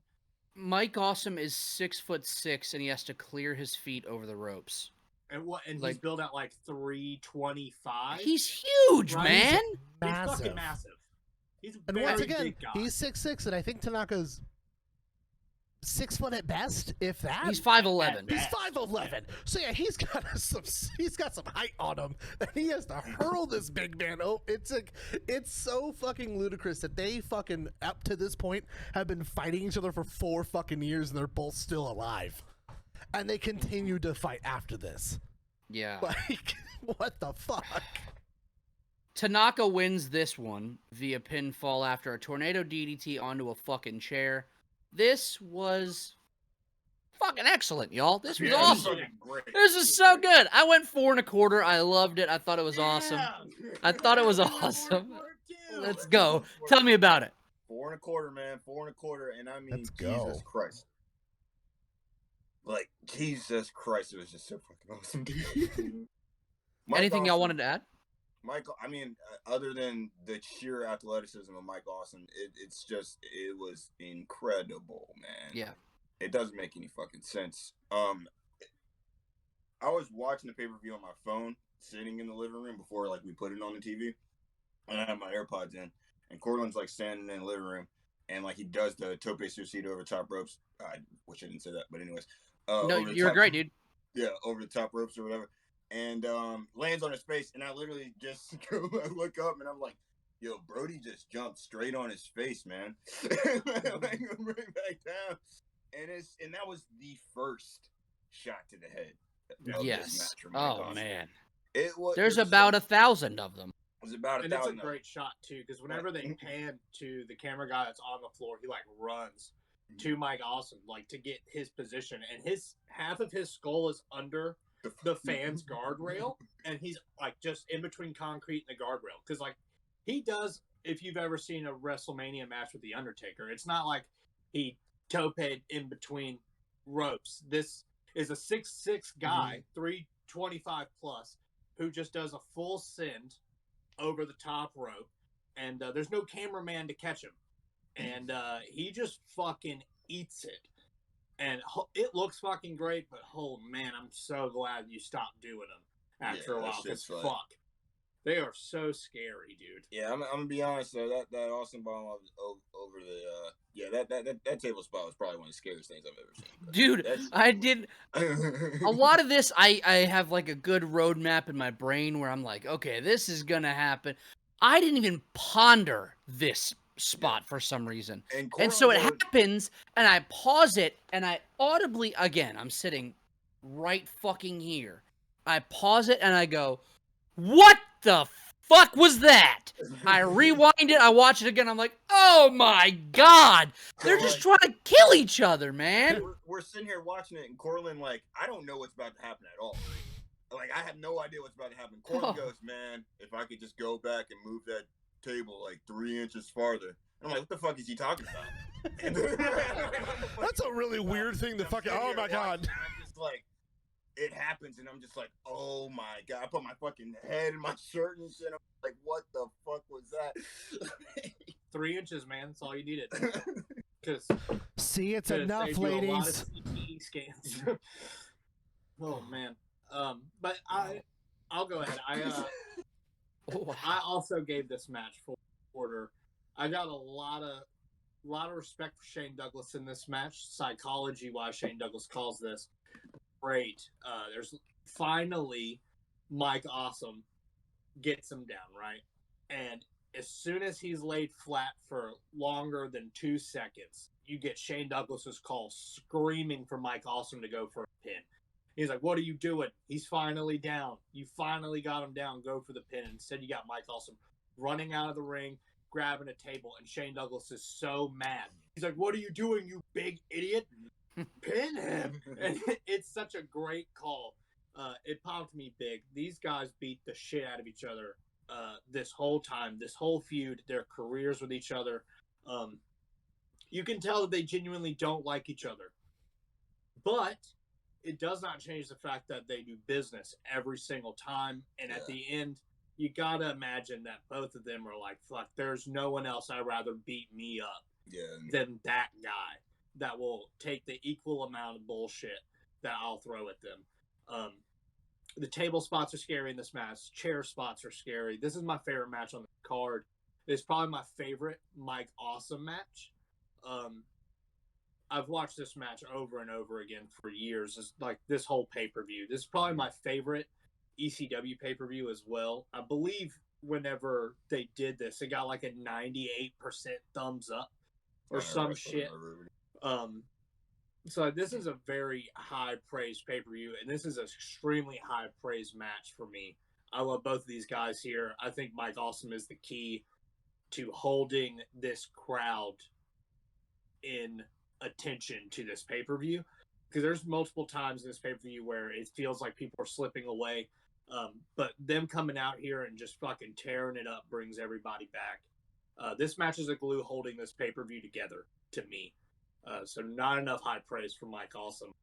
Mike Awesome is 6'6", and he has to clear his feet over the ropes. And he's Like- built at like 325. He's huge, Right? man. He's Massive. fucking massive. He's a And very once again, big guy. he's 6'6", and I think Tanaka's 6 foot at best, if that. He's 5'11". He's 5'11". So yeah, he's got some height on him, and he has to hurl this big man. Oh, it's so fucking ludicrous that they fucking up to this point have been fighting each other for 4 fucking years, and they're both still alive, and they continue to fight after this. Yeah. Like, what the fuck? Tanaka wins this one via pinfall after a tornado DDT onto a fucking chair. This was fucking excellent, y'all. This was Yeah, it was awesome. fucking great. This is so good. I went 4 1/4. I loved it. I thought it was awesome. I thought it was awesome. Let's go. Tell me about it. 4 1/4, man. 4 1/4, and I mean, Let's go. Jesus Christ. Like, Jesus Christ, it was just so fucking awesome. Mike Anything y'all Awesome- wanted to add? Michael, I mean, other than the sheer athleticism of Mike Awesome, it was incredible, man. Yeah. It doesn't make any fucking sense. I was watching the pay-per-view on my phone, sitting in the living room before like we put it on the TV, and I had my AirPods in, and Cortland's like standing in the living room, and like he does the tope suicida over top ropes. I wish I didn't say that, but anyways. No, over the you were top- great, dude. Yeah, over the top ropes or whatever, and lands on his face, and I literally just go look up, and I'm like, yo, Brody just jumped straight on his face, man. Like, right back down, and that was the first shot to the head. Of this Yes. match from Mike Oh, Awesome. man. It was. There's there's about so- 1,000 of them. It was about And it's a 1,000. great shot too, because whenever they pan to the camera guy that's on the floor, he like runs to Mike Awesome, like to get his position, and his half of his skull is under the fans' guardrail, and he's like just in between concrete and the guardrail, because like he does. If you've ever seen a WrestleMania match with the Undertaker, it's not like he toped in between ropes. This is a 6'6" guy, 325 plus, who just does a full send over the top rope, and there's no cameraman to catch him, and he just fucking eats it, and it looks fucking great. But oh man, I'm so glad you stopped doing them after Yeah, a while, that because shit's like- fuck, they are so scary, dude. Yeah, I'm gonna be honest though. That Awesome bomb over the that table spot was probably one of the scariest things I've ever seen. Dude, That's- I did a lot of this. I have like a good roadmap in my brain where I'm like, okay, this is gonna happen. I didn't even ponder this spot for some reason. And so it happens, and I pause it, and I audibly, again, I'm sitting right fucking here. I pause it, and I go, what the fuck was that? I rewind it, I watch it again, I'm like, oh my god! They're just trying to kill each other, man! We're sitting here watching it, and Cortland, like, I don't know what's about to happen at all. Like, I have no idea what's about to happen. Cortland goes, man, if I could just go back and move that table like 3 inches farther. I'm like, what the fuck is he talking about? That's a really weird thing to fucking. Oh my god! I'm just like, it happens, and I'm just like, oh my god! I put my fucking head in my shirt and shit. I'm like, what the fuck was that? 3 inches, man. That's all you needed. Because See, it's enough, ladies. CT scans. Oh man. But I'll go ahead. I also gave this match 4 quarter. I got a lot of respect for Shane Douglas in this match. Psychology, why Shane Douglas calls this great. There's finally Mike Awesome gets him down, right? And as soon as he's laid flat for longer than 2 seconds, you get Shane Douglas's call screaming for Mike Awesome to go for a pin. He's like, what are you doing? He's finally down. You finally got him down. Go for the pin. Instead, you got Mike Awesome running out of the ring, grabbing a table, and Shane Douglas is so mad. He's like, what are you doing, you big idiot? Pin him. And it's such a great call. It popped me big. These guys beat the shit out of each other this whole time, this whole feud, their careers with each other. You can tell that they genuinely don't like each other. But it does not change the fact that they do business every single time. And at the end, you got to imagine that both of them are like, fuck, there's no one else I'd rather beat me up than that guy that will take the equal amount of bullshit that I'll throw at them. The table spots are scary in this match. Chair spots are scary. This is my favorite match on the card. It's probably my favorite Mike Awesome match. I've watched this match over and over again for years. It's like this whole pay-per-view. This is probably my favorite ECW pay-per-view as well. I believe whenever they did this, it got like a 98% thumbs up or some shit. So this is a very high praise pay-per-view, and this is an extremely high praise match for me. I love both of these guys here. I think Mike Awesome is the key to holding this crowd in attention to this pay-per-view, because there's multiple times in this pay-per-view where it feels like people are slipping away, but them coming out here and just fucking tearing it up brings everybody back. This match is a glue holding this pay-per-view together to me. So not enough high praise for Mike Awesome,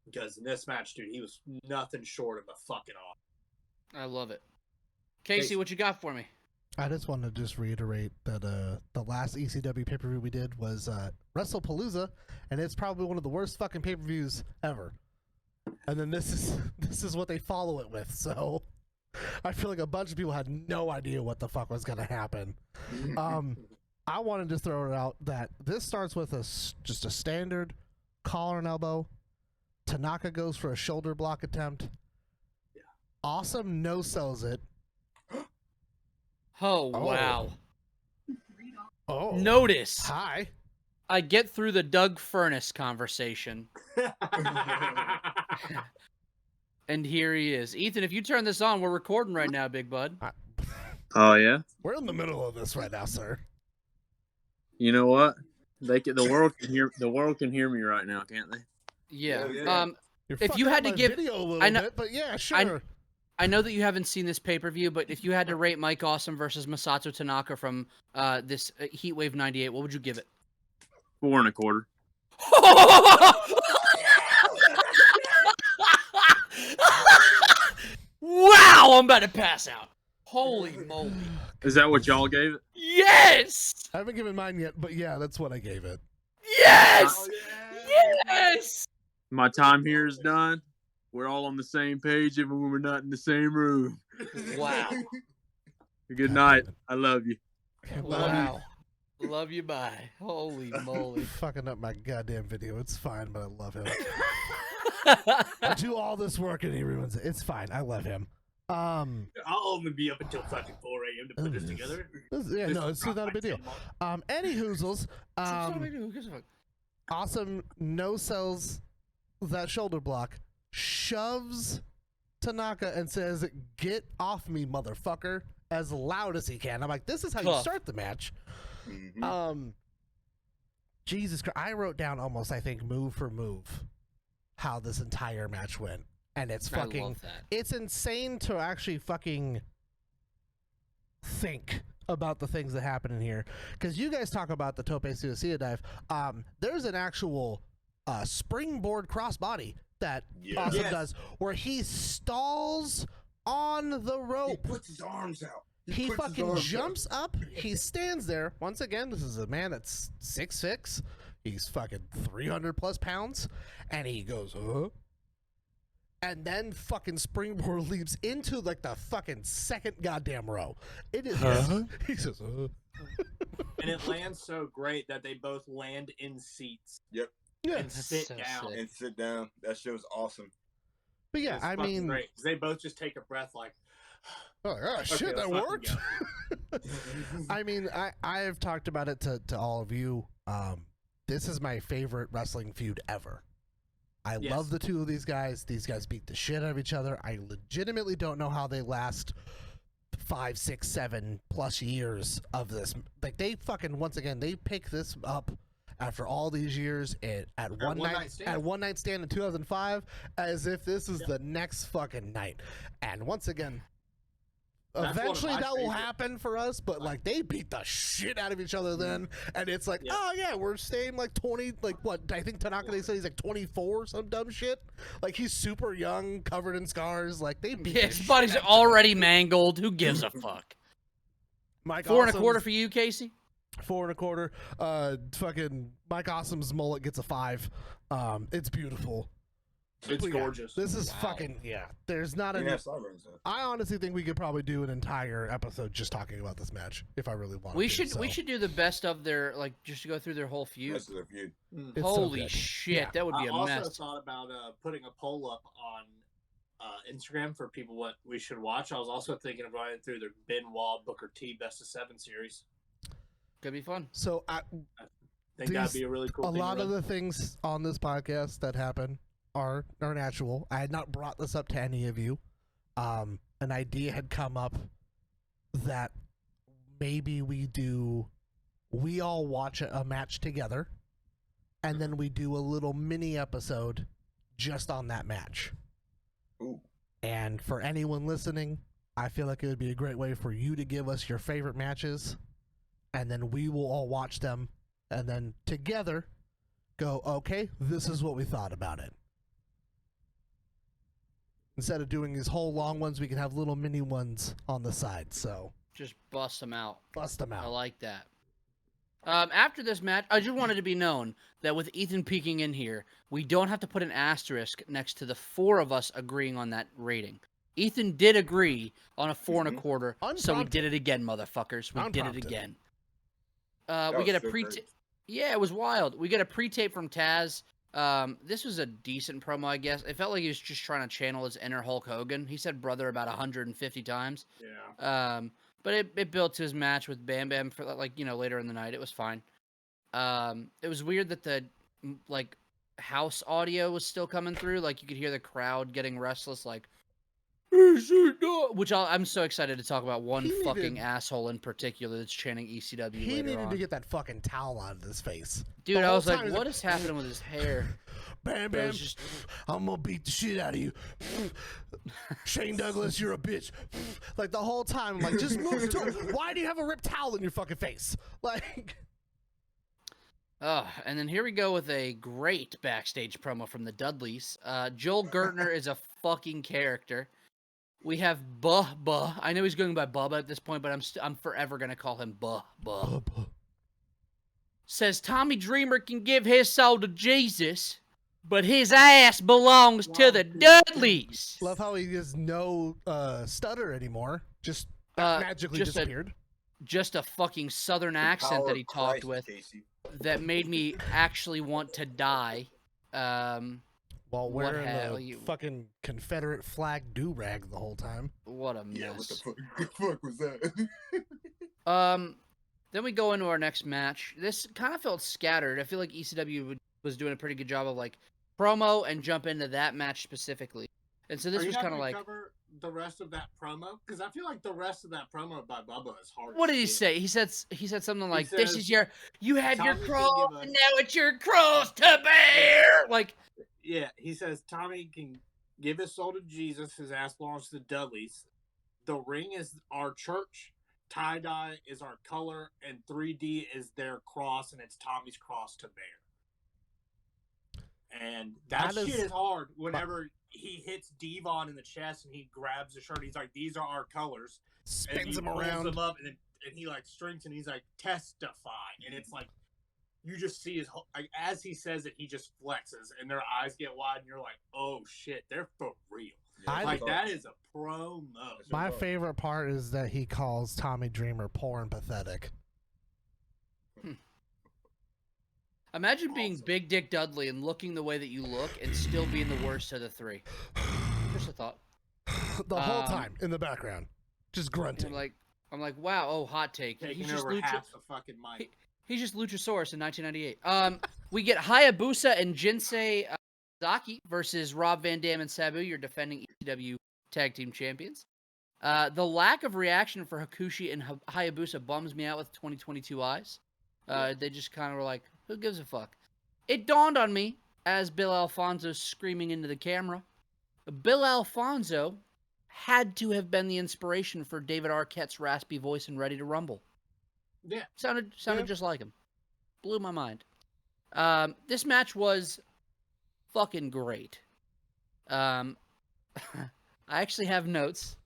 because in this match, dude, he was nothing short of a fucking awesome. I love it. Casey, what you got for me? I just wanted to just reiterate that the last ECW pay-per-view we did was WrestlePalooza, and it's probably one of the worst fucking pay-per-views ever. And then this is what they follow it with. So I feel like a bunch of people had no idea what the fuck was gonna happen. I wanted to throw it out that this starts with just a standard collar and elbow. Tanaka goes for a shoulder block attempt. Yeah. Awesome no-sells it. Oh, wow. Oh. Notice. Hi. I get through the Doug Furnace conversation, and here he is. Ethan, if you turn this on, we're recording right now, big bud. Oh yeah. We're in the middle of this right now, sir. You know what? The world can hear me right now, can't they? Yeah. Yeah. You're If you fucking had up to my give- video a little I know- bit, but yeah, sure. I know that you haven't seen this pay-per-view, but if you had to rate Mike Awesome versus Masato Tanaka from this Heatwave 98, what would you give it? 4 1/4. Wow, I'm about to pass out. Holy moly. Is that what y'all gave it? Yes! I haven't given mine yet, but yeah, that's what I gave it. Yes! Yes! My time here is done. We're all on the same page even when we're not in the same room. Wow. Good night. I love you. Wow. Love you, bye. Holy moly. Fucking up my goddamn video. It's fine, but I love him. I do all this work and he ruins it. It's fine. I love him. I'll only be up until fucking 4 a.m. to put this together. It's not a big deal. Any hoozles, Awesome no sells that shoulder block, shoves Tanaka and says, "Get off me, motherfucker," as loud as he can. I'm like, this is how you Tough. start the match. Mhm. Jesus Christ, I wrote down almost, I think, move for move how this entire match went, and it's I fucking love that. it's insane to actually fucking think about the things that happen in here, because you guys talk about the tope suicida dive. There's an actual springboard crossbody that Yeah. Awesome Yes. does, where he stalls on the He rope. puts his arms out. He puts his fucking arms out. jumps up. He stands there. Once again, this is a man that's 6'6". He's fucking 300 plus pounds, and he goes, and then fucking springboard leaps into like the fucking second goddamn row. It is. He says, And it lands so great that they both land in seats yeah. and That's sit so down. sick. And sit down. That show's awesome. But yeah, It's I fucking mean, great, 'cause they both just take a breath like, shit, let's that fucking worked. I mean, I've talked about it to all of you. This is my favorite wrestling feud ever. I Yes. love the two of these guys. These guys beat the shit out of each other. I legitimately don't know how they last 5, 6, 7 plus years of this. Like, they fucking, once again, they pick this up after all these years at one night stand in 2005, as if this is the next fucking night. And once again, That's one of eventually my that will favorite. happen for us, but like, they beat the shit out of each other then, and it's like, Yeah. oh yeah, we're staying like 20, like what, I think Tanaka, they said he's like 24 or some dumb shit. Like, he's super young, covered in scars. Like, they beat Yeah, the his shit body's out of each already mangled. Who gives a fuck? Mike 4 Awesome's 1/4 for you, Casey? 4 1/4. Fucking Mike Awesome's mullet gets a 5. It's beautiful. it's But yeah, gorgeous. this is Wow. fucking, there's not Yeah, enough. sideburns, though. I honestly think we could probably do an entire episode just talking about this match if I really wanted We to. should so. do the best of their, like, just to go through their whole feud. That's their feud. Mm. It's so Holy good. shit, Yeah. that would be I a also mess. thought about putting a poll up on Instagram for people what we should watch. I was also thinking of running through the Benoit Booker T Best of 7 series. Could be fun. So I think that'd These- be a really cool a thing. to lot of run. the things on this podcast that happen are natural. I had not brought this up to any of you. An idea had come up that maybe we all watch a match together, and then we do a little mini episode just on that match. Ooh. And for anyone listening, I feel like it would be a great way for you to give us your favorite matches, and then we will all watch them, and then together go, okay, this is what we thought about it. Instead of doing these whole long ones, we can have little mini ones on the side. So Just bust them out. bust them I out. like that. After this match, I just wanted to be known that with Ethan peeking in here, we don't have to put an asterisk next to the 4 of us agreeing on that rating. Ethan did agree on a 4 1/4, so we did it again, motherfuckers. We did it Unprompted. again. That We was get a so pre. great. Yeah, it was wild. We get a pre-tape from Taz. This was a decent promo, I guess. It felt like he was just trying to channel his inner Hulk Hogan. He said "brother" about 150 times. Yeah. But it built to his match with Bam Bam for later in the night. It was fine. It was weird that the house audio was still coming through. Like you could hear the crowd getting restless. Like, which I'm so excited to talk about one He fucking needed- asshole in particular that's chanting ECW. He later needed on. to get that fucking towel out of his face. Dude, The I whole was time like, he's what is happening with his hair? Bam But it Bam, was just- I'm gonna beat the shit out of you. Shane Douglas, you're a bitch. Like the whole time, I'm like, just move to it. Why do you have a ripped towel in your fucking face? Like, And then here we go with a great backstage promo from the Dudleys. Joel Gertner is a fucking character. We have Buh. I know he's going by Bubba at this point, but I'm forever gonna call him Buh. Says Tommy Dreamer can give his soul to Jesus, but his ass belongs to the Dudleys. love how he has no stutter anymore. Just magically just disappeared. Just a fucking southern accent Power that he of talked Christ, with Casey. that made me actually want to die. While what wearing hell the you- fucking Confederate flag do-rag the whole time. What a Yeah, what the mess. fuck was that? Then we go into our next match. This kind of felt scattered. I feel like ECW was doing a pretty good job of like promo and jump into that match specifically. And so this Are you was not kind of gonna like, cover the rest of that promo? Because I feel like the rest of that promo by Bubba is hard. what as did he shit. say? He said something like, "This says, is you had your Tommy can cross, give us- and now it's your cross to bear." Like, Yeah, he says Tommy can give his soul to Jesus. His ass belongs to the Dudleys. The ring is our church. Tie-dye is our color, and 3D is their cross, and it's Tommy's cross to bear. And that That shit is- is hard. Whenever he hits Devon in the chest and he grabs the shirt, he's like, "These are our colors." And Spins he him pulls around. them up, and he like strings, and he's like, "Testify," and it's like you just see his whole, like as he says it, he just flexes, and their eyes get wide, and you're like, "Oh shit, they're for real." I- Like that is a promo. My favorite part is that he calls Tommy Dreamer poor and pathetic. imagine being Awesome. Big Dick Dudley and looking the way that you look and still being the worst of the 3. Just a thought. The whole Um, time in the background, just And grunting. I'm like, wow. Oh, hot take. Taking He's just over half the fucking mic. He's just Luchasaurus in 1998. We get Hayabusa and Jinsei Zaki versus Rob Van Dam and Sabu, your defending ECW tag team champions. The lack of reaction for Hakushi and Hayabusa bums me out with 2022 eyes. They just kind of were like, who gives a fuck? It dawned on me as Bill Alfonso screaming into the camera. Bill Alfonso had to have been the inspiration for David Arquette's raspy voice in Ready to Rumble. Yeah. Sounded Yeah. just like him. Blew my mind. This match was fucking great. I actually have notes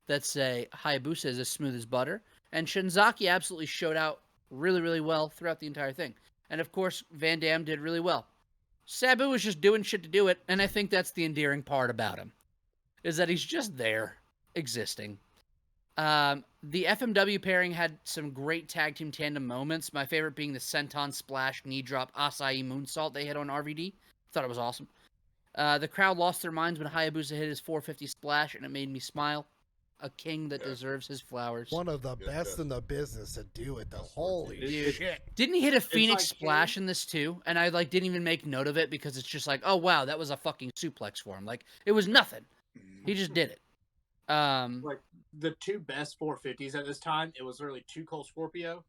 that say Hayabusa is as smooth as butter, and Shinzaki absolutely showed out really, really well throughout the entire thing. And of course, Van Dam did really well. Sabu was just doing shit to do it, and I think that's the endearing part about him, is that he's just there, existing. The FMW pairing had some great tag team tandem moments. My favorite being the senton splash knee drop Acai moonsault they hit on RVD. Thought it was awesome. The crowd lost their minds when Hayabusa hit his 450 splash, and it made me smile. A king that deserves his flowers. One of the Yeah, best in the business to do it, though. That's Holy Dude. shit. Didn't he hit a Phoenix like splash in this too? And I didn't even make note of it because it's just like, oh wow, that was a fucking suplex for him. Like it was nothing. He just did it. Like the two best 450s at this time, it was really Too Cold Scorpio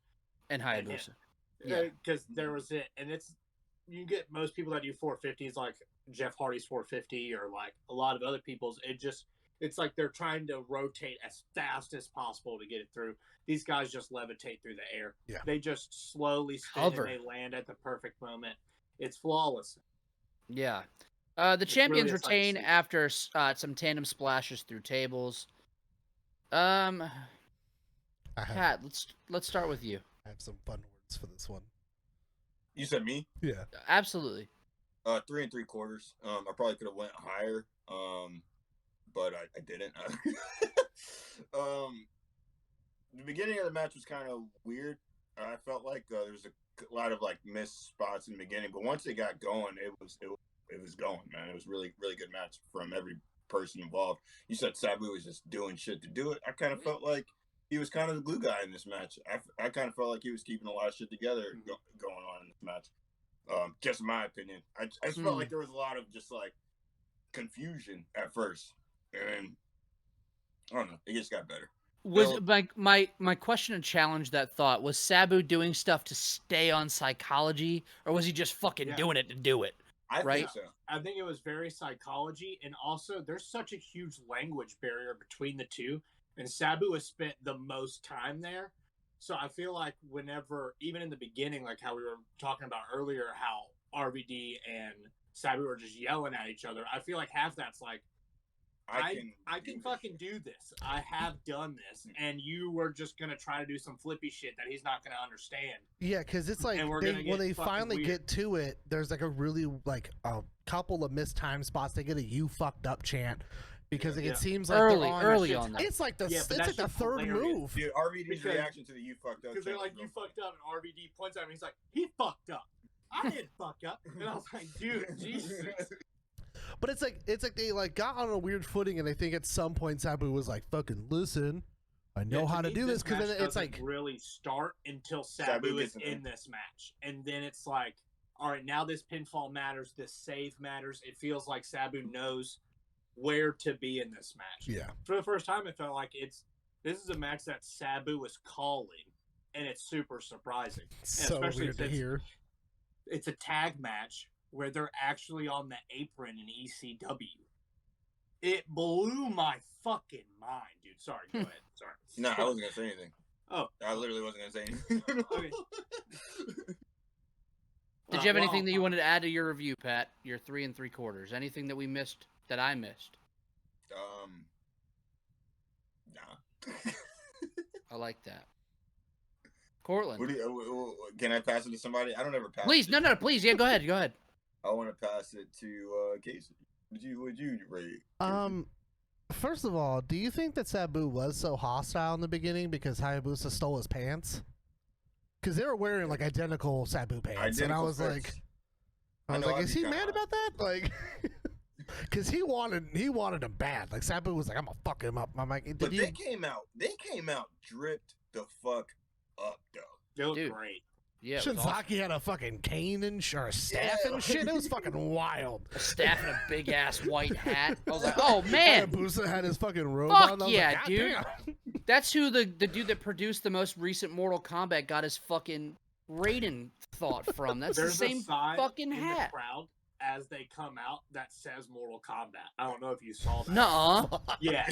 And Hayabusa. Yeah. Because there was it, and it's you get most people that do 450s, like Jeff Hardy's 450, or like a lot of other people's. It's like they're trying to rotate as fast as possible to get it through. These guys just levitate through the air. Yeah. They just slowly spin Hover. and they land at the perfect moment. It's flawless. Yeah. The champions really a sight to retain see. after some tandem splashes through tables. I have, Pat, let's start with you. I have some fun words for this one. You said me? Yeah. Absolutely. 3 3/4. I probably could have went higher, but I didn't. The beginning of the match was kind of weird. I felt like there was a lot of like missed spots in the beginning, but once it got going, it was going, man. It was really good match from every person involved. You said Sabu was just doing shit to do it. I kind of felt like he was kind of the glue guy in this match. I kind of felt like he was keeping a lot of shit together going on in this match. Just my opinion. I just felt like there was a lot of just like confusion at first, and I don't know. It just got better. Was my question and challenge that thought, was Sabu doing stuff to stay on Psychology, or was he just fucking doing it to do it? I Right? think so. I think it was very Psychology, and also there's such a huge language barrier between the two, and Sabu has spent the most time there. So I feel like whenever, even in the beginning, like how we were talking about earlier, how RVD and Sabu were just yelling at each other, I feel like half that's like, I can fucking do this. I have done this, and you were just gonna try to do some flippy shit that he's not gonna understand. Yeah, because it's like And we're they, gonna when get they fucking finally weird. get to it, there's like a really like a couple of missed time spots. They get a "you fucked up" chant because Yeah. it seems like Early they're on that. It's like the Yeah, but it's like that the shit's third hilarious. move. Dude, RVD's Because- reaction to the "you fucked up" Because they're like, you fucked up, and RVD points at him, and he's like, he fucked up. I didn't fuck up. And I was like, dude, Jesus. But it's like they like got on a weird footing, and I think at some point Sabu was like, "Fucking listen, I know how to me, do this." Because match then it's doesn't like, really start until Sabu Sabu gets is in in this match, and then it's like, all right, now this pinfall matters, this save matters. It feels like Sabu knows where to be in this match. yeah, For the first time, it felt like this is a match that Sabu is calling, and it's super surprising. so especially weird to since- hear. It's a tag match where they're actually on the apron in ECW. It blew my fucking mind, dude. Sorry, go ahead. Sorry. No, I wasn't gonna say anything. Oh. I literally wasn't gonna say anything. Okay. Did you have anything well, that you wanted to add to your review, Pat? Your 3 3/4. Anything that we missed, that I missed? Nah. I like that. Cortland. What do you, can I pass it to somebody? I don't ever pass. Please, it. no, please. Yeah, go ahead. Go ahead. I want to pass it to Casey. Would you rate? First of all, do you think that Sabu was so hostile in the beginning because Hayabusa stole his pants? Because they were wearing like identical Sabu pants, and I was like, is he mad about that? Like, because he wanted him bad. Like Sabu was like, I'm gonna fuck him up. I'm like, But they came out dripped the fuck up though. They look Dude. great. Yeah, it was awesome. Shinzaki had a fucking cane or a staff and shit. It was fucking wild. A staff and a big ass white hat. I was like, oh man, Hayabusa had his fucking robe Fuck on. I was yeah, like, God dude. damn. that's who the dude that produced the most recent Mortal Kombat got his fucking Raiden thought from. That's There's the same a sign fucking in hat. the crowd as they come out that says Mortal Kombat. I don't know if you saw that. Nuh-uh. Yeah.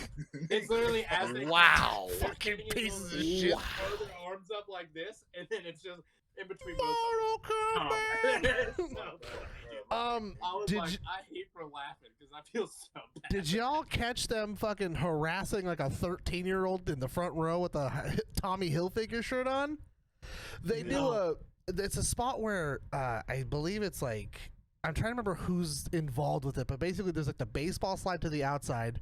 It's literally as they Wow. Fucking Canadian pieces of movies, shit. throw their arms up like this, and then it's just in between both. Mortal Kombat. It's so funny, dude. I was Did like, you- I hate for laughing because I feel so bad. Did y'all catch them fucking harassing like a 13-year-old in the front row with a Tommy Hilfiger shirt on? They it's a spot where I believe it's like, I'm trying to remember who's involved with it, but basically there's like the baseball slide to the outside.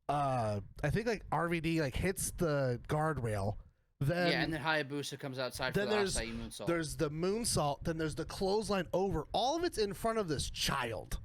I think like RVD like hits the guardrail. Then Yeah, and then Hayabusa comes outside for then the there's acai moonsault. there's the moonsault, then there's the clothesline over. All of it's in front of this child.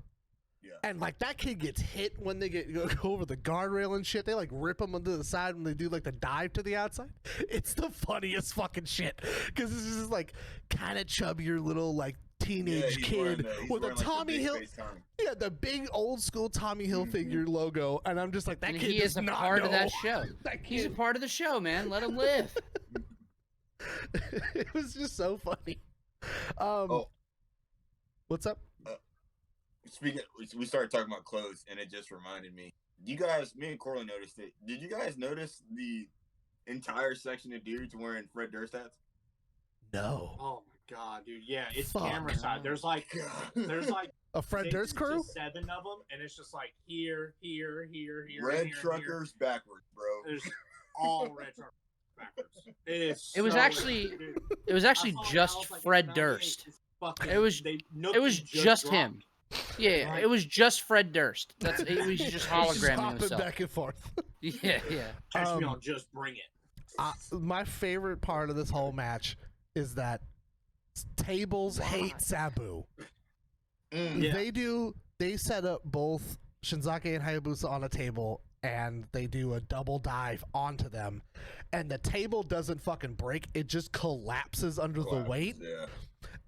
Yeah. And like that kid gets hit when they go over the guardrail and shit. They like rip him onto the side when they do like the dive to the outside. It's the funniest fucking shit because this is like kind of chubbier little like teenage he's kid wearing with wearing, a like, the Tommy big Hill, face Tommy. yeah, the big old school Tommy Hilfiger logo, and I'm just like that and kid he does is a not part know. of that show. That He's a kid, part of the show, man. Let him live. it was just so funny. Oh. What's up? Speaking, we started talking about clothes, and it just reminded me. You guys, me and Corley noticed it. Did you guys notice the entire section of dudes wearing Fred Durst hats? No. Oh my god, dude! Yeah, it's Fuck. camera side. There's like A Fred 6 Durst to crew? 7 of them, and it's just like here, Red here, truckers backwards, bro. There's all red truckers backwards. It was actually just Fred Durst. It was just him. Yeah, Right. it was just Fred Durst. It was just Just hologramming hopping himself. back and forth. Yeah. Catch me on Just Bring It. My favorite part of this whole match is that tables hate Sabu. Yeah. They set up both Shinzaki and Hayabusa on a table, and they do a double dive onto them, and the table doesn't fucking break. It just collapses under the weight. Yeah.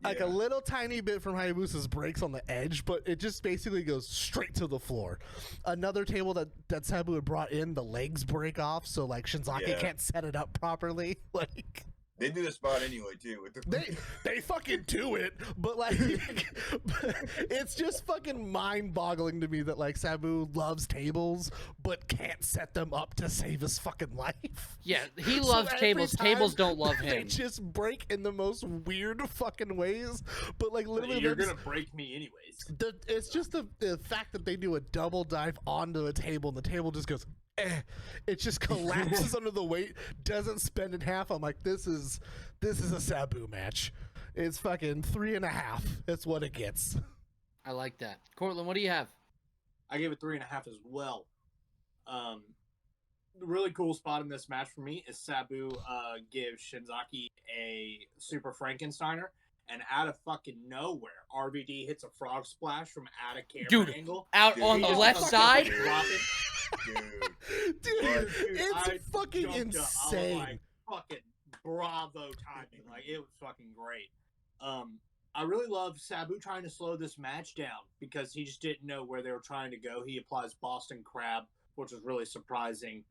Like a little tiny bit from Hayabusa's breaks on the edge, but it just basically goes straight to the floor. Another table that Sabu had brought in, the legs break off, so like Shinzaki can't set it up properly. Like They do the spot anyway too. With the they fucking do it, but like it's just fucking mind-boggling to me that like Sabu loves tables but can't set them up to save his fucking life. Yeah, he So loves every tables. time Tables don't love They him. just break in the most weird fucking ways, but like literally You're that's- gonna break me anyways. it's just the fact that they do a double dive onto a table and the table just goes it just collapses under the weight, doesn't spend in half. I'm like, this is a Sabu match. It's fucking 3.5. That's what it gets. I like that. Cortland, what do you have? I gave it 3.5 as well. The really cool spot in this match for me is Sabu gives Shinzaki a Super Frankensteiner, and out of fucking nowhere, RVD hits a frog splash from out of camera Dude, angle. Out on He the just left fucking side? drop it. Dude, it's I fucking jumped up. I was insane. like, fucking bravo timing. Like, it was fucking great. I really love Sabu trying to slow this match down because he just didn't know where they were trying to go. He applies Boston Crab, which was really surprising.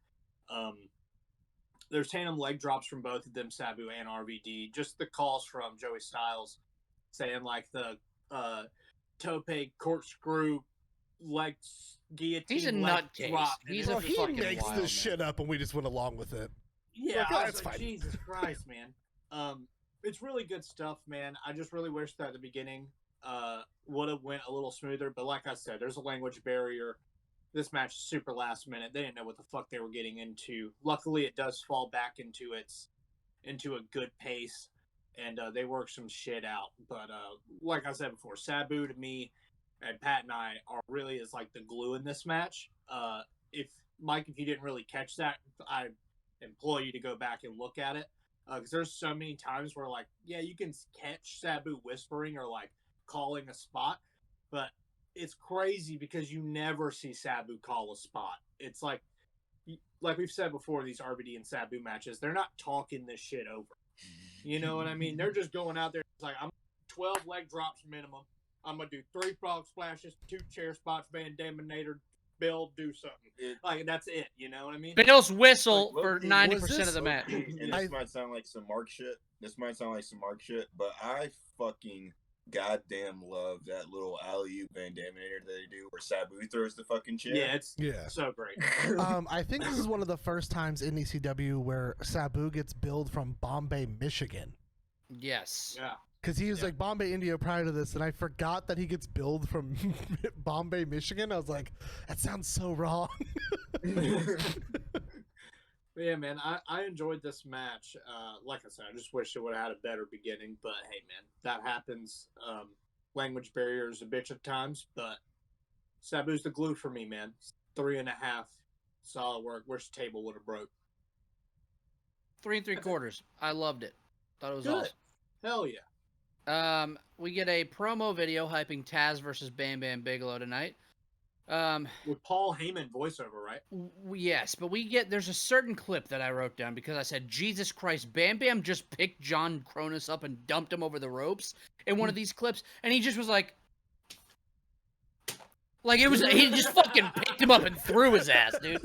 There's tandem leg drops from both of them, Sabu and RVD. Just the calls from Joey Styles saying like the tope corkscrew leg guillotine. He's a leg nutcase. drop, and He's it's a Well, just he fucking makes wild, this man. shit up and we just went along with it. Yeah, Like, I was that's like, fine. Jesus Christ, man. It's really good stuff, man. I just really wish that at the beginning would have went a little smoother. But like I said, there's a language barrier. This match is super last minute. They didn't know what the fuck they were getting into. Luckily, it does fall back into a good pace, and they work some shit out. But like I said before, Sabu to me and Pat and I are really is like the glue in this match. If you didn't really catch that, I implore you to go back and look at it. Because there's so many times where, like, yeah, you can catch Sabu whispering or, like, calling a spot. But it's crazy because you never see Sabu call a spot. It's like we've said before, these RVD and Sabu matches, they're not talking this shit over. You know what I mean? They're just going out there. It's like, I'm 12 leg drops minimum. I'm going to do 3 frog splashes, 2 chair spots, Van Daminator, Bill, do something. Like, that's it. You know what I mean? Bill's whistle Like, for low-key, 90% of the match. And this might sound like some Mark shit. But I fucking goddamn love that little alley-oop Van Daminator that they do where Sabu throws the fucking chair. Yeah, it's Yeah. so great. I think this is one of the first times in ECW where Sabu gets billed from Bombay, Michigan. Yes. Yeah. Because he was like Bombay, India prior to this, and I forgot that he gets billed from Bombay, Michigan. I was like, that sounds so wrong. Yeah, man, I enjoyed this match. Like I said, I just wish it would have had a better beginning. But hey, man, that happens. Language barrier is a bitch at times, but Sabu's the glue for me, man. 3.5, solid work. Wish the table would have broke. 3 3/4. I loved it. Thought it was Good. awesome. Hell yeah. We get a promo video hyping Taz versus Bam Bam Bigelow tonight. With Paul Heyman voiceover, right? Yes, but there's a certain clip that I wrote down because I said, Jesus Christ, Bam Bam just picked John Cronus up and dumped him over the ropes in one of these clips, and he just was like he just fucking picked him up and threw his ass, dude.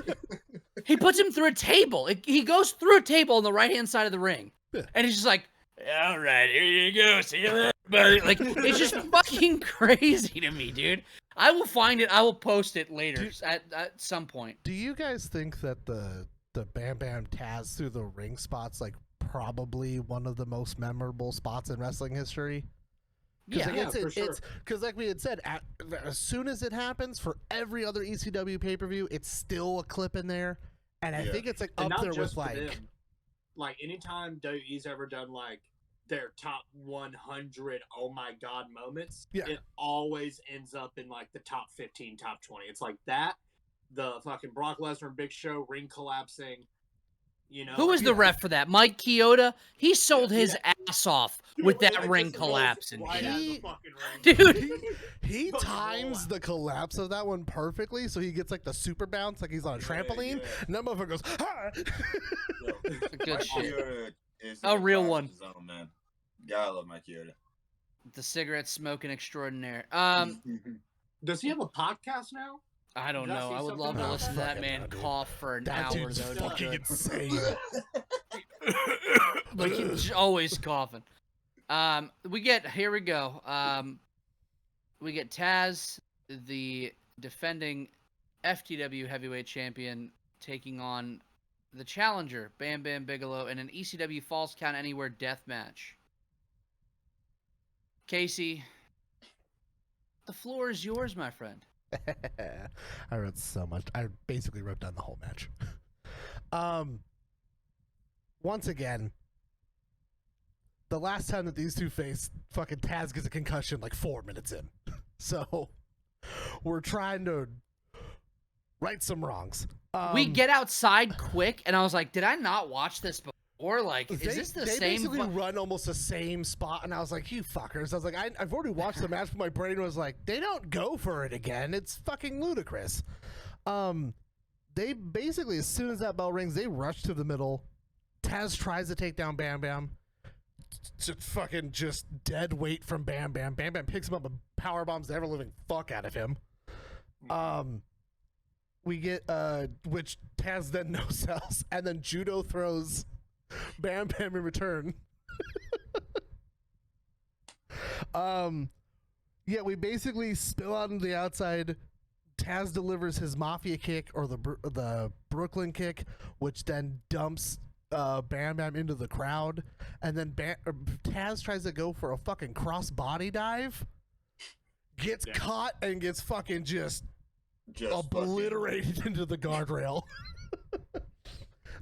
He puts him through a table. He goes through a table on the right-hand side of the ring, and he's just like, all right, here you go, see you later. But like, it's just fucking crazy to me, dude. I will find it. I will post it later at some point. Do you guys think that the Bam Bam Taz through the ring spots like probably one of the most memorable spots in wrestling history? Yeah, for sure. It's because like we had said, as soon as it happens for every other ECW pay-per-view, it's still a clip in there, and I think it's like And up not there just with for like. them. Like anytime WWE's ever done like their top 100 oh my god moments, Yeah. it always ends up in like the top 15, top 20. It's like that, the fucking Brock Lesnar and Big Show ring collapsing. You know, Who was the ref for that? Mike Chioda? He sold his ass off with Dude, that it ring just rolls collapsing. right out of the He- fucking ring. Dude. He Fucking times rollout. the collapse of that one perfectly, so he gets like the super bounce, like he's on a trampoline. yeah. And that motherfucker goes, "Ah!" Yo, Good Mike shit. Chioda is A in real class one. of his own, man. God, I love Mike Chioda. The cigarette smoking extraordinaire. Does he have a podcast now? I don't Did I know. see I would something love to about listen to that? that man Fucking cough for an that hour, dude's though. It'd be fucking good. insane. Like he's always coughing. Here we go. We get Taz, the defending FTW heavyweight champion, taking on the challenger, Bam Bam Bigelow, in an ECW Falls Count Anywhere death match. Casey, the floor is yours, my friend. I wrote so much. I basically wrote down the whole match. Once again, the last time that these two faced, fucking Taz gets a concussion like 4 minutes in. So we're trying to right some wrongs. We get outside quick, and I was like, did I not watch this before? Like, is this the they same? basically run almost the same spot, and I was like, you fuckers. I was like, I've already watched the match, but my brain was like, they don't go for it again. It's fucking ludicrous. They basically, as soon as that bell rings, they rush to the middle. Taz tries to take down Bam Bam. Fucking just dead weight from Bam Bam. Bam Bam picks him up and power bombs the ever living fuck out of him. We get which Taz then no sells, and then judo throws Bam Bam in return. Yeah, we basically spill out on the outside. Taz delivers his mafia kick, or the Brooklyn kick, which then dumps Bam Bam into the crowd, and then Taz tries to go for a fucking cross body dive, gets caught and gets fucking just obliterated into the guardrail.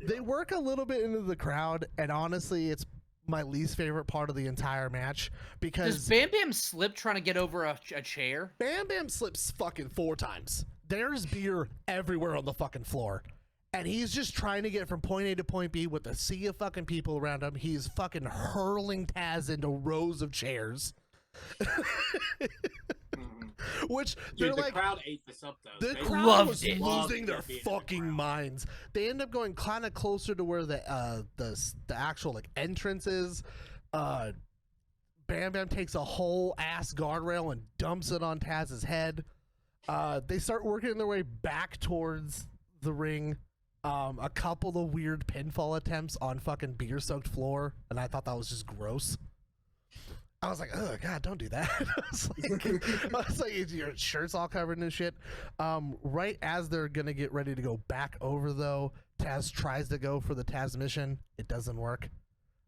They work a little bit into the crowd, and honestly, it's my least favorite part of the entire match because Does Bam Bam slip trying to get over a chair? Bam Bam slips fucking 4 times. There's beer everywhere on the fucking floor. And he's just trying to get from point A to point B with a sea of fucking people around him. He's fucking hurling Taz into rows of chairs. Which they're Dude, the like, crowd ate this up though. the They crowd loved was it. losing their being in the fucking crowd. minds. They end up going kind of closer to where the actual like entrance is. Bam Bam takes a whole ass guardrail and dumps it on Taz's head. They start working their way back towards the ring. A couple of weird pinfall attempts on fucking beer soaked floor, and I thought that was just gross. I was like, oh god, don't do that. I was like, your shirt's all covered in shit. Right as they're gonna get ready to go back over, though, Taz tries to go for the Taz mission. It doesn't work.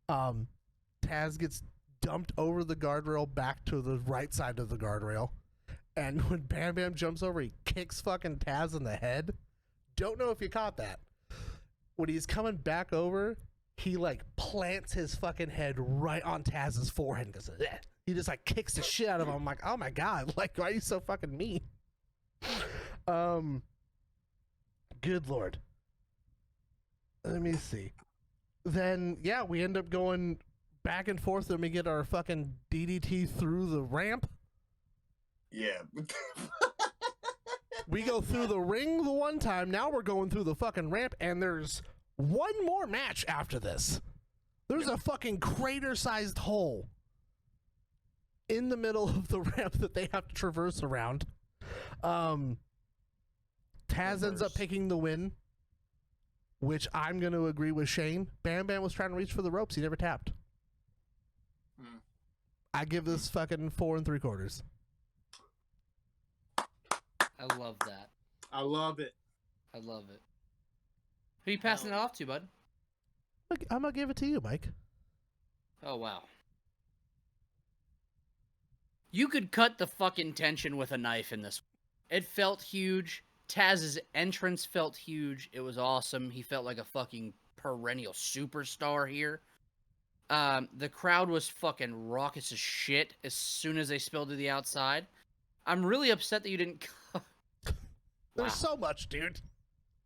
Taz gets dumped over the guardrail back to the right side of the guardrail, and when Bam Bam jumps over, he kicks fucking Taz in the head. Don't know if you caught that. When he's coming back over, he like plants his fucking head right on Taz's forehead and goes, "Bleh." He just like kicks the shit out of him. I'm like, oh my god, like why are you so fucking mean? Good lord. Let me see. Then yeah, we end up going back and forth and we get our fucking DDT through the ramp. Yeah. We go through the ring the one time. Now we're going through the fucking ramp, and there's one more match after this. There's a fucking crater-sized hole in the middle of the ramp that they have to traverse around. Taz ends up picking the win, which I'm going to agree with Shane. Bam Bam was trying to reach for the ropes. He never tapped. I give this fucking 4 3/4. I love that. I love it. I love it. Who are you passing it off to, bud? I'm gonna give it to you, Mike. Oh, wow. You could cut the fucking tension with a knife in this. It felt huge. Taz's entrance felt huge. It was awesome. He felt like a fucking perennial superstar here. The crowd was fucking raucous as shit as soon as they spilled to the outside. I'm really upset that you didn't... There's so much, dude.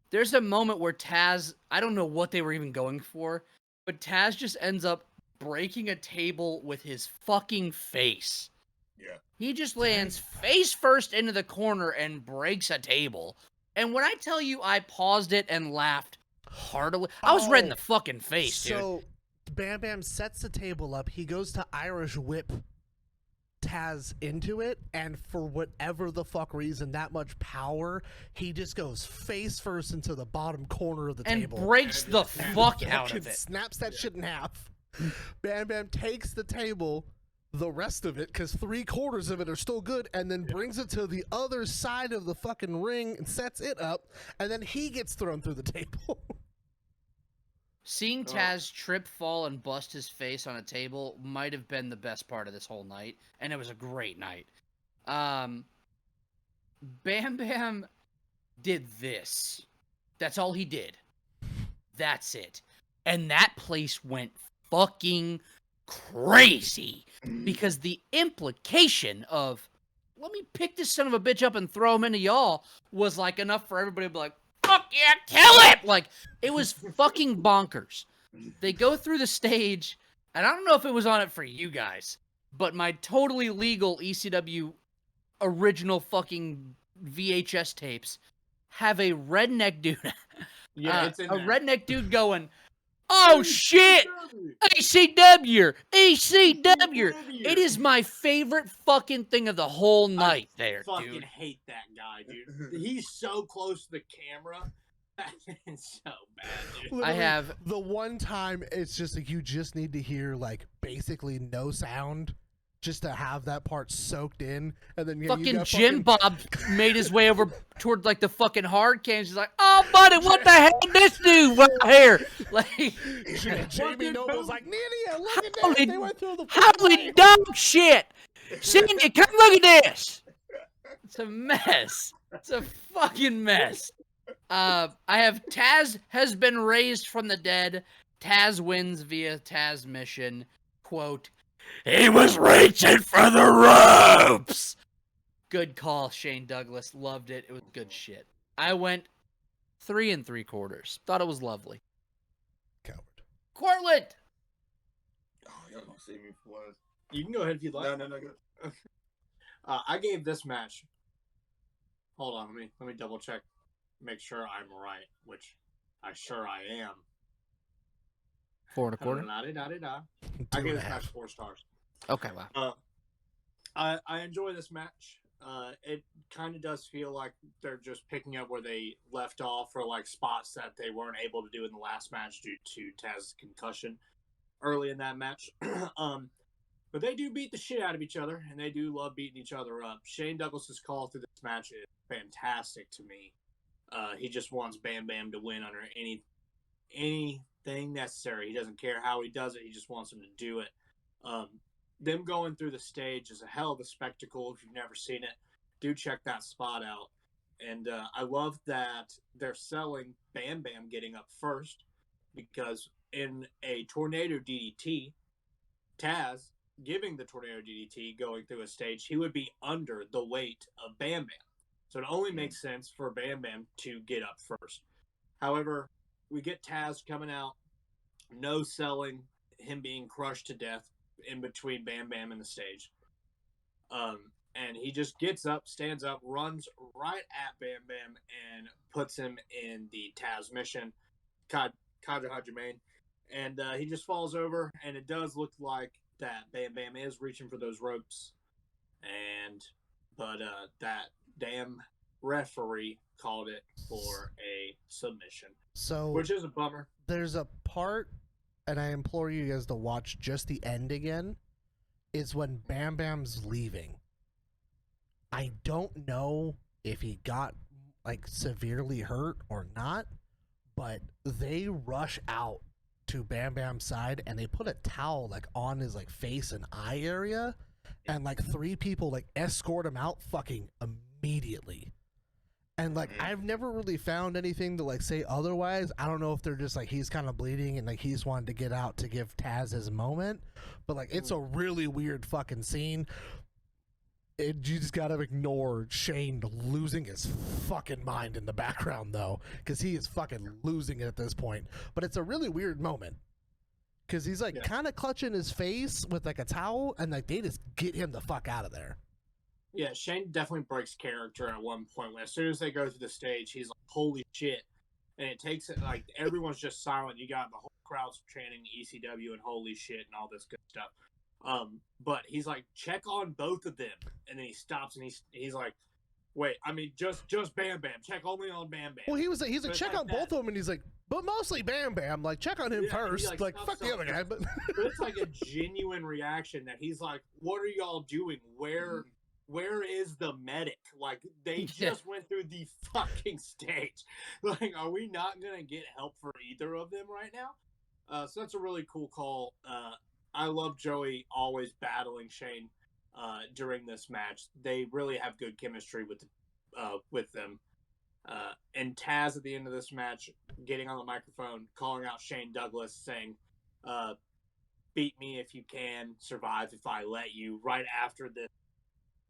There's a moment where Taz, I don't know what they were even going for, but Taz just ends up breaking a table with his fucking face. Yeah. He just lands face first into the corner and breaks a table. And when I tell you I paused it and laughed heartily, I was red in the fucking face, dude. So Bam Bam sets the table up. He goes to Irish whip Taz into it, and for whatever the fuck reason, that much power, he just goes face first into the bottom corner of the And table. breaks the fuck out Fucking of it. snaps that shit in half. Bam Bam takes the table, the rest of it, because 3/4 of it are still good, and then brings it to the other side of the fucking ring and sets it up, and then he gets thrown through the table. Seeing Taz trip, fall, and bust his face on a table might have been the best part of this whole night, and it was a great night. Bam Bam did this. That's all he did. That's it. And that place went fucking crazy, because the implication of, let me pick this son of a bitch up and throw him into y'all, was like enough for everybody to be like, fuck yeah, kill it! Like, it was fucking bonkers. They go through the stage, and I don't know if it was on it for you guys, but my totally legal ECW original fucking VHS tapes have a redneck dude, It's in a there. redneck dude going, oh shit! ECW! ECW! It is my favorite fucking thing of the whole night there, Fucking dude. hate that guy, dude. He's so close to the camera. It's so bad, dude. I Literally, have the one time it's just like you just need to hear like basically no sound just to have that part soaked in, and then you fucking got Jim Bob made his way over toward like the fucking hard cans. He's like, oh buddy, what the hell this dude right here? Like, Jamie Noble's like, Nydia, look at Holy- this. They went through the fucking holy line." dog shit! Cindy, come look at this. It's a mess. It's a fucking mess. I have Taz has been raised from the dead. Taz wins via Taz mission. Quote, he was reaching for the ropes. Good call, Shane Douglas. Loved it. It was good shit. I went 3 3/4. Thought it was lovely. Coward. Cortland! Oh, y'all gonna see me for what? You can go ahead if you'd like. No, go. I gave this match. Hold on, let me double check, make sure I'm right, which I am. 4 1/4. La-di-da-di-da. Two I and gave a this match half. 4 stars. Okay, wow. I enjoy this match. It kind of does feel like they're just picking up where they left off, for like spots that they weren't able to do in the last match due to Taz's concussion early in that match. But they do beat the shit out of each other, and they do love beating each other up. Shane Douglas's call through this match is fantastic to me. He just wants Bam Bam to win under anything necessary. He doesn't care how he does it. He just wants him to do it. Them going through the stage is a hell of a spectacle. If you've never seen it, do check that spot out. And I love that they're selling Bam Bam getting up first, because in a tornado DDT, Taz giving the tornado DDT going through a stage, he would be under the weight of Bam Bam. So it only makes sense for Bam Bam to get up first. However, we get Taz coming out, no selling, him being crushed to death in between Bam Bam and the stage. And he just gets up, stands up, runs right at Bam Bam, and puts him in the Taz mission, Kaja Hajime. And he just falls over, and it does look like that Bam Bam is reaching for those ropes. But that damn referee called it for a submission, So which is a bummer. there's a part, and I implore you guys to watch just the end again. is when Bam Bam's leaving. I don't know if he got like severely hurt or not, but they rush out to Bam Bam's side and they put a towel like on his like face and eye area, and like 3 people like escort him out fucking immediately. And like I've never really found anything to like say otherwise. I don't know if they're just like he's kind of bleeding and like he's wanted to get out to give Taz his moment, but like it's a really weird fucking scene. You just gotta ignore Shane losing his fucking mind in the background though, because he is fucking losing it at this point. But it's a really weird moment because he's like kind of clutching his face with like a towel, and like they just get him the fuck out of there. Yeah, Shane definitely breaks character at one point. When as soon as they go through the stage, he's like, "Holy shit!" And it takes it like everyone's just silent. You got the whole crowd's chanting ECW and "Holy shit" and all this good stuff. But he's like, check on both of them, and then he stops and he's like, wait, I mean, just Bam Bam, check only on Bam Bam. Well, he's like, check on both of them, and he's like, but mostly Bam Bam, like check on him first, he, like fuck the other guy. But it's like a genuine reaction that he's like, what are y'all doing? Where is the medic? Like they just went through the fucking stage. Like, are we not gonna get help for either of them right now? So that's a really cool call. I love Joey always battling Shane during this match. They really have good chemistry with them. And Taz at the end of this match, getting on the microphone, calling out Shane Douglas, saying, beat me if you can, survive if I let you, right after this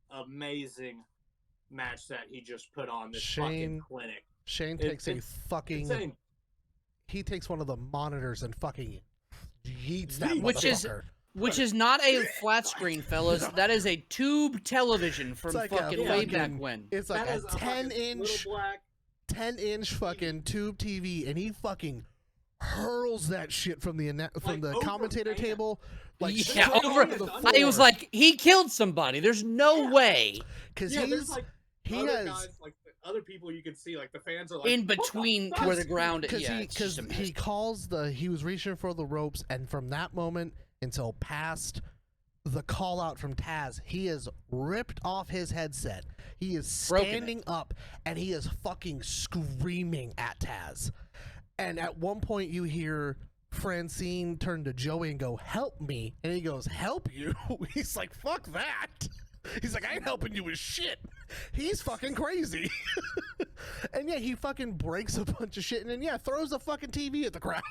amazing match that he just put on this fucking clinic. Shane takes a fucking... Insane. He takes one of the monitors and fucking... yeets that motherfucker. Which is not a flat screen, fellas. That is a tube television from like fucking way back when. It's like a 10-inch fucking tube TV, and he fucking hurls that shit from the commentator table. Like He was like, he killed somebody. There's no way. Because there's like other guys, like other people you can see, like the fans are like in between where the ground is. Because he was reaching for the ropes, and from that moment until past the call out from Taz, he is ripped off his headset. He is standing up and he is fucking screaming at Taz. And at one point you hear Francine turn to Joey and go, "Help me," and he goes, "Help you?" He's like, "Fuck that." He's like, "I ain't helping you with shit." He's fucking crazy. And yeah, he fucking breaks a bunch of shit and then throws a fucking TV at the crowd.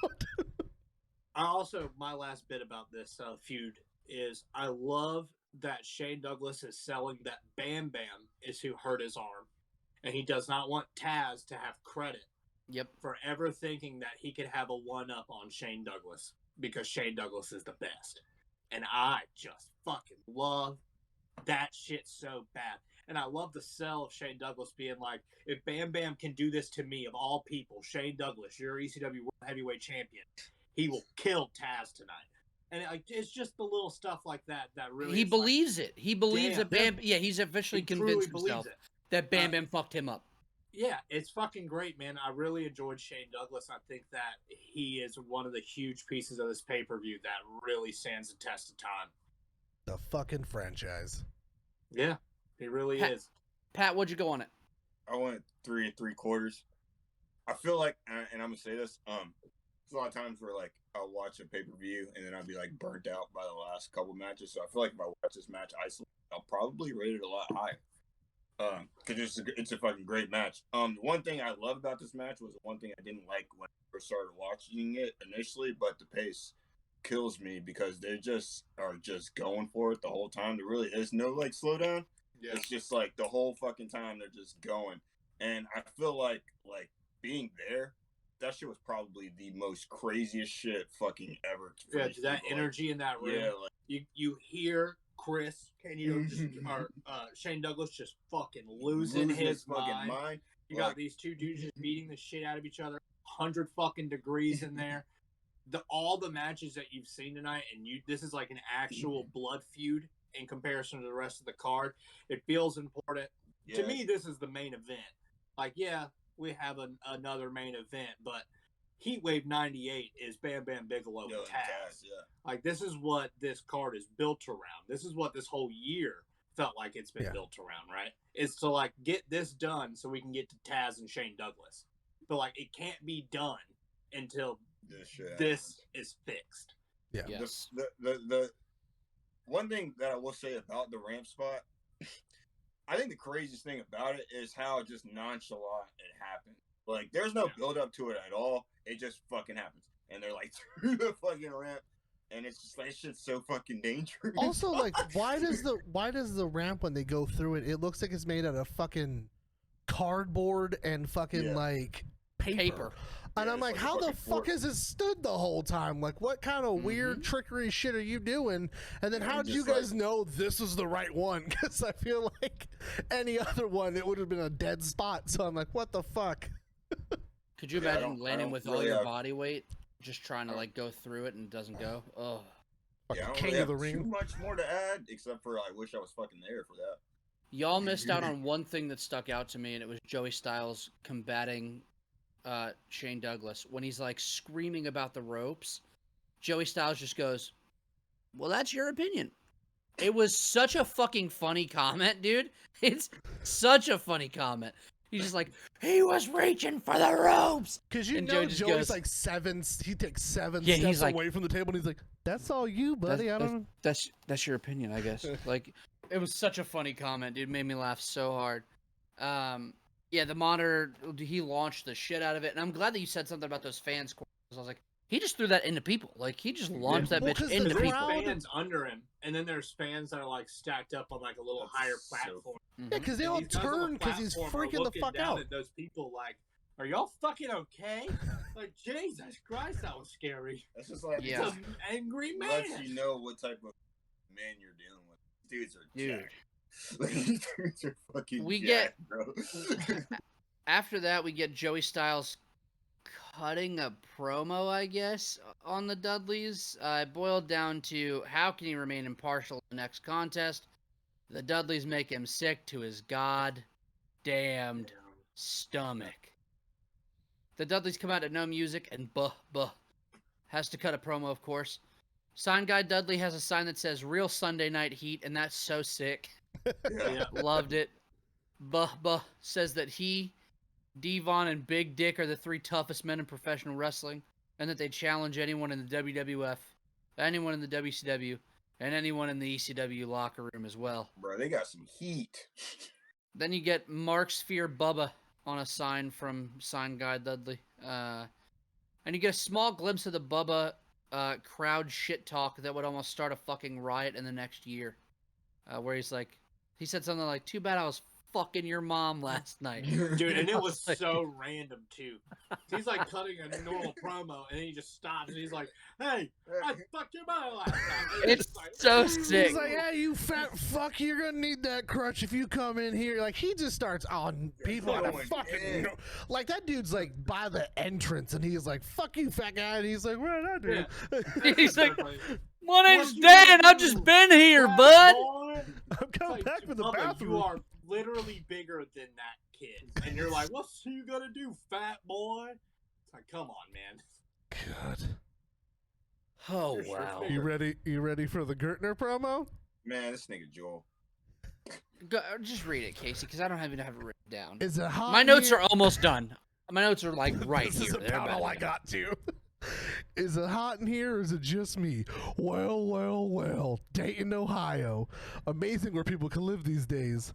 My last bit about this feud is I love that Shane Douglas is selling that Bam Bam is who hurt his arm, and he does not want Taz to have credit for ever thinking that he could have a one-up on Shane Douglas, because Shane Douglas is the best. And I just fucking love that shit so bad. And I love the sell of Shane Douglas being like, if Bam Bam can do this to me, of all people, Shane Douglas, your ECW World Heavyweight Champion, he will kill Taz tonight. And it's just the little stuff like that really. He believes it. He believes that Bam. Yeah, he's officially convinced himself that Bam Bam fucked him up. Yeah, it's fucking great, man. I really enjoyed Shane Douglas. I think that he is one of the huge pieces of this pay-per-view that really stands the test of time. The fucking franchise. Yeah, he really is. Pat, what'd you go on it? I went 3 3/4. I feel like, and I'm gonna say this, there's a lot of times where like I'll watch a pay-per-view and then I'll be like burnt out by the last couple matches. So I feel like if I watch this match isolated, I'll probably rate it a lot higher. Because it's a fucking great match. One thing I love about this match was one thing I didn't like when I first started watching it initially, but the pace kills me because they just are just going for it the whole time. There really is no like slowdown. Yeah. It's just like the whole fucking time they're just going. And I feel like being there, that shit was probably the most craziest shit fucking ever. Yeah, that energy in that room. Yeah, like you hear Chris Candido or Shane Douglas just fucking losing his fucking mind. You got these two dudes just beating the shit out of each other, 100 fucking degrees in there. All the matches that you've seen tonight, and this is like an actual blood feud in comparison to the rest of the card. It feels important. Yeah. To me, this is the main event. Like, yeah, we have another main event, but HEATWAVE 98 is Bam Bam Bigelow Yo, and Taz. yeah. Like, this is what this card is built around. This is what this whole year felt like it's been built around, right? It's to, like, get this done so we can get to Taz and Shane Douglas. But, like, it can't be done until this is fixed. Yeah. Yes. The one thing that I will say about the ramp spot, I think the craziest thing about it is how just nonchalant it happened. Like, there's no build up to it at all. It just fucking happens. And they're like through the fucking ramp. And it's just like, it's just so fucking dangerous. Also, like, why does the ramp, when they go through it, it looks like it's made out of fucking cardboard and fucking like paper. And I'm like, how the fuck has it stood the whole time? Like, what kind of weird trickery shit are you doing? And then how do you guys know this is the right one? Because I feel like any other one, it would have been a dead spot. So I'm like, what the fuck? Could you imagine landing with all your body weight, just trying to like go through it and it doesn't go? Oh, Yeah, I don't King really of the have Ring. too much more to add, except for I wish I was fucking there for that. y'all missed out on one thing that stuck out to me, and it was Joey Styles combating Shane Douglas when he's like screaming about the ropes. Joey Styles just goes, "Well, that's your opinion." It was such a fucking funny comment, dude. It's such a funny comment. He's just like, he was reaching for the ropes. Because you And know Joey just Joey's goes- like he takes seven Yeah, steps he's like- away from the table, and he's like, that's all you, buddy. I don't know. That's your opinion, I guess. Like, it was such a funny comment, dude. Made me laugh so hard. Yeah, the monitor, he launched the shit out of it, and I'm glad that you said something about those fans. I was like, he just threw that into people. Like, he just launched that Well, bitch 'cause the into There's people. crowd- fans under him, and then there's fans that are like stacked up on like a little That's higher so platform. Yeah, because they And all these guys on the turn because he's platform are freaking the looking fuck down out. at those people like, are y'all fucking okay? Like, Jesus Christ, that was scary. That's just like, Yeah. It's an angry man. lets you know what type of man you're dealing with. Dudes are Dude. jacked. Like, these dudes are fucking We jacked, bro. After that, we get Joey Styles cutting a promo, I guess, on the Dudleys. It boiled down to how can he remain impartial in the next contest? The Dudleys make him sick to his god-damned stomach. The Dudleys come out at no music and has to cut a promo, of course. Sign guy Dudley has a sign that says "Real Sunday Night Heat," and that's so sick. Yeah. Loved it. Says that he, Devon, and Big Dick are the three toughest men in professional wrestling, and that they challenge anyone in the WWF, anyone in the WCW, and anyone in the ECW locker room as well. Bro, they got some heat. Then you get Mark's Fear Bubba on a sign from Sign Guy Dudley. And you get a small glimpse of the Bubba crowd shit talk that would almost start a fucking riot in the next year. Where he's like, he said something like, "Too bad I was fucking your mom last night." Dude, and I it was like, so random too. He's like cutting a normal promo, and then he just stops, and he's like, "Hey, I fucked your mother last time." And It's just like, so sick. He's like, "Hey, you fat fuck, you're gonna need that crutch if you come in here." Like, he just starts on people at a going fucking in. like that dude's like by the entrance, and he's like, "Fuck you, fat guy," and he's like, "What did I do?" He's like, Exactly. "My name's What you Dan. gonna I've do, just been here, fat bud." boy? I'm It's coming like, back from the Bubba, bathroom. You are literally bigger than that kid, and you're like, "What's you gonna do, fat boy?" It's like, come on, man. God. Oh You're sure wow. bigger. You ready for the Gertner promo? Man, this nigga Joel. Just read it, Casey, because I don't even have it written down. Is it hot? My in notes here? are almost done. My notes are like right This here. is They're about about all I to- got to. Is it hot in here or is it just me? Well. Dayton, Ohio. Amazing where people can live these days.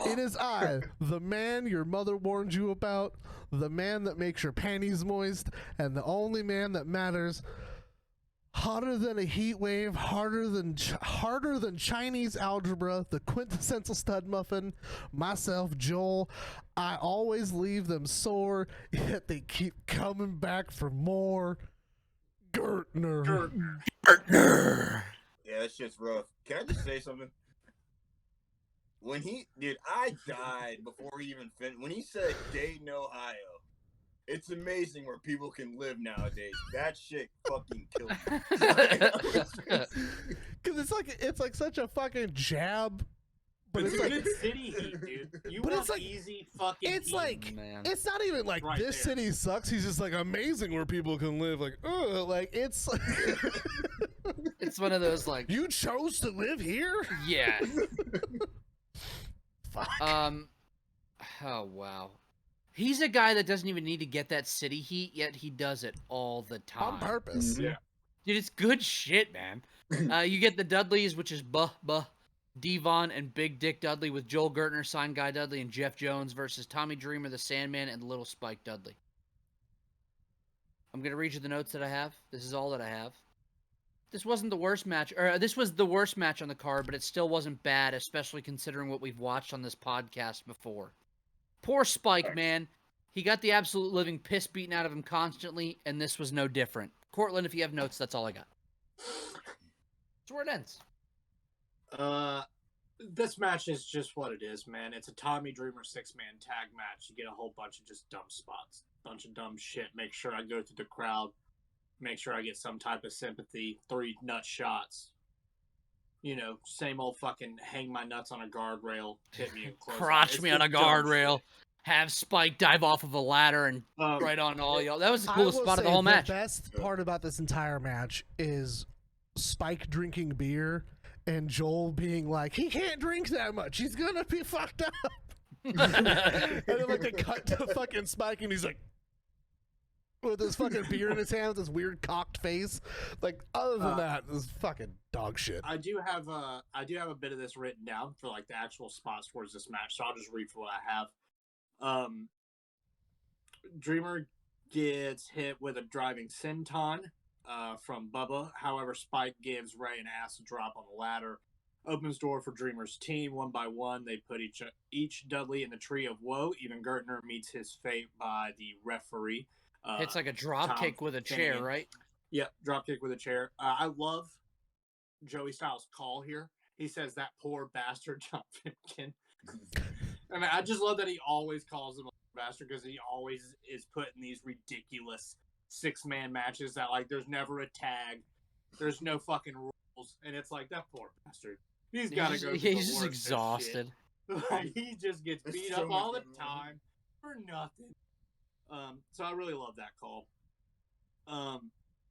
It is I, the man your mother warned you about, the man that makes your panties moist, and the only man that matters. Hotter than a heat wave, harder than Chinese algebra, the quintessential stud muffin, myself, Joel. I always leave them sore, yet they keep coming back for more. Gertner. Yeah, that shit's rough. Can I just say something? When I died before he even finished. When he said Dayton, Ohio, it's amazing where people can live nowadays. That shit fucking killed me. Because it's like such a fucking jab, But it's it's a like, good city heat, dude. You but want it's like- easy fucking it's heat. like, Man. it's not even like Right this there. city sucks. He's just like amazing where people can live. Like, like it's. It's one of those like, You chose to live here? yeah. Fuck. Oh wow. He's a guy that doesn't even need to get that city heat, yet he does it all the time. On purpose. Mhm. Yeah. Dude, it's good shit, man. You get the Dudleys, which is Devon and Big Dick Dudley with Joel Gertner, Sign Guy Dudley, and Jeff Jones versus Tommy Dreamer, the Sandman, and Little Spike Dudley. I'm gonna read you the notes that I have. This is all that I have. This wasn't the worst match, or this was the worst match on the card, but it still wasn't bad, especially considering what we've watched on this podcast before. Poor Spike, man. He got the absolute living piss beaten out of him constantly, and this was no different. Cortland, if you have notes, that's all I got. That's where it ends. This match is just what it is, man. It's a Tommy Dreamer 6-man tag match. You get a whole bunch of just dumb spots, bunch of dumb shit. Make sure I go through the crowd. Make sure I get some type of sympathy. 3 nut shots. You know, same old fucking hang my nuts on a guardrail, hit me and close. Crotch me on a guardrail. Have Spike dive off of a ladder and Um, right on all y'all. That was the I coolest will spot of the say whole match. The best part about this entire match is Spike drinking beer and Joel being like, he can't drink that much. He's gonna be fucked up. And then like they cut to fucking Spike and he's like with his fucking beer in his hand with this weird cocked face. Like other than that, it was fucking dog shit. I do have a bit of this written down for like the actual spots towards this match, so I'll just read for what I have. Dreamer gets hit with a driving senton from Bubba. However, Spike gives Ray an acid drop on the ladder. Opens door for Dreamer's team. One by one, they put each Dudley in the tree of woe. Even Gertner meets his fate by the referee. It's like a drop Tom kick with a chair, Finnegan. right? Yep, drop kick with a chair. I love Joey Styles' call here. He says that poor bastard John Finnegan. I mean, I just love that he always calls him a bastard because he always is put in these ridiculous 6-man matches that like there's never a tag, there's no fucking rules, and it's like that poor bastard. He's got to go. He's through the just worst of exhausted. shit. Like, he just gets There's beat so up all the much going on. time for nothing. So I really love that call.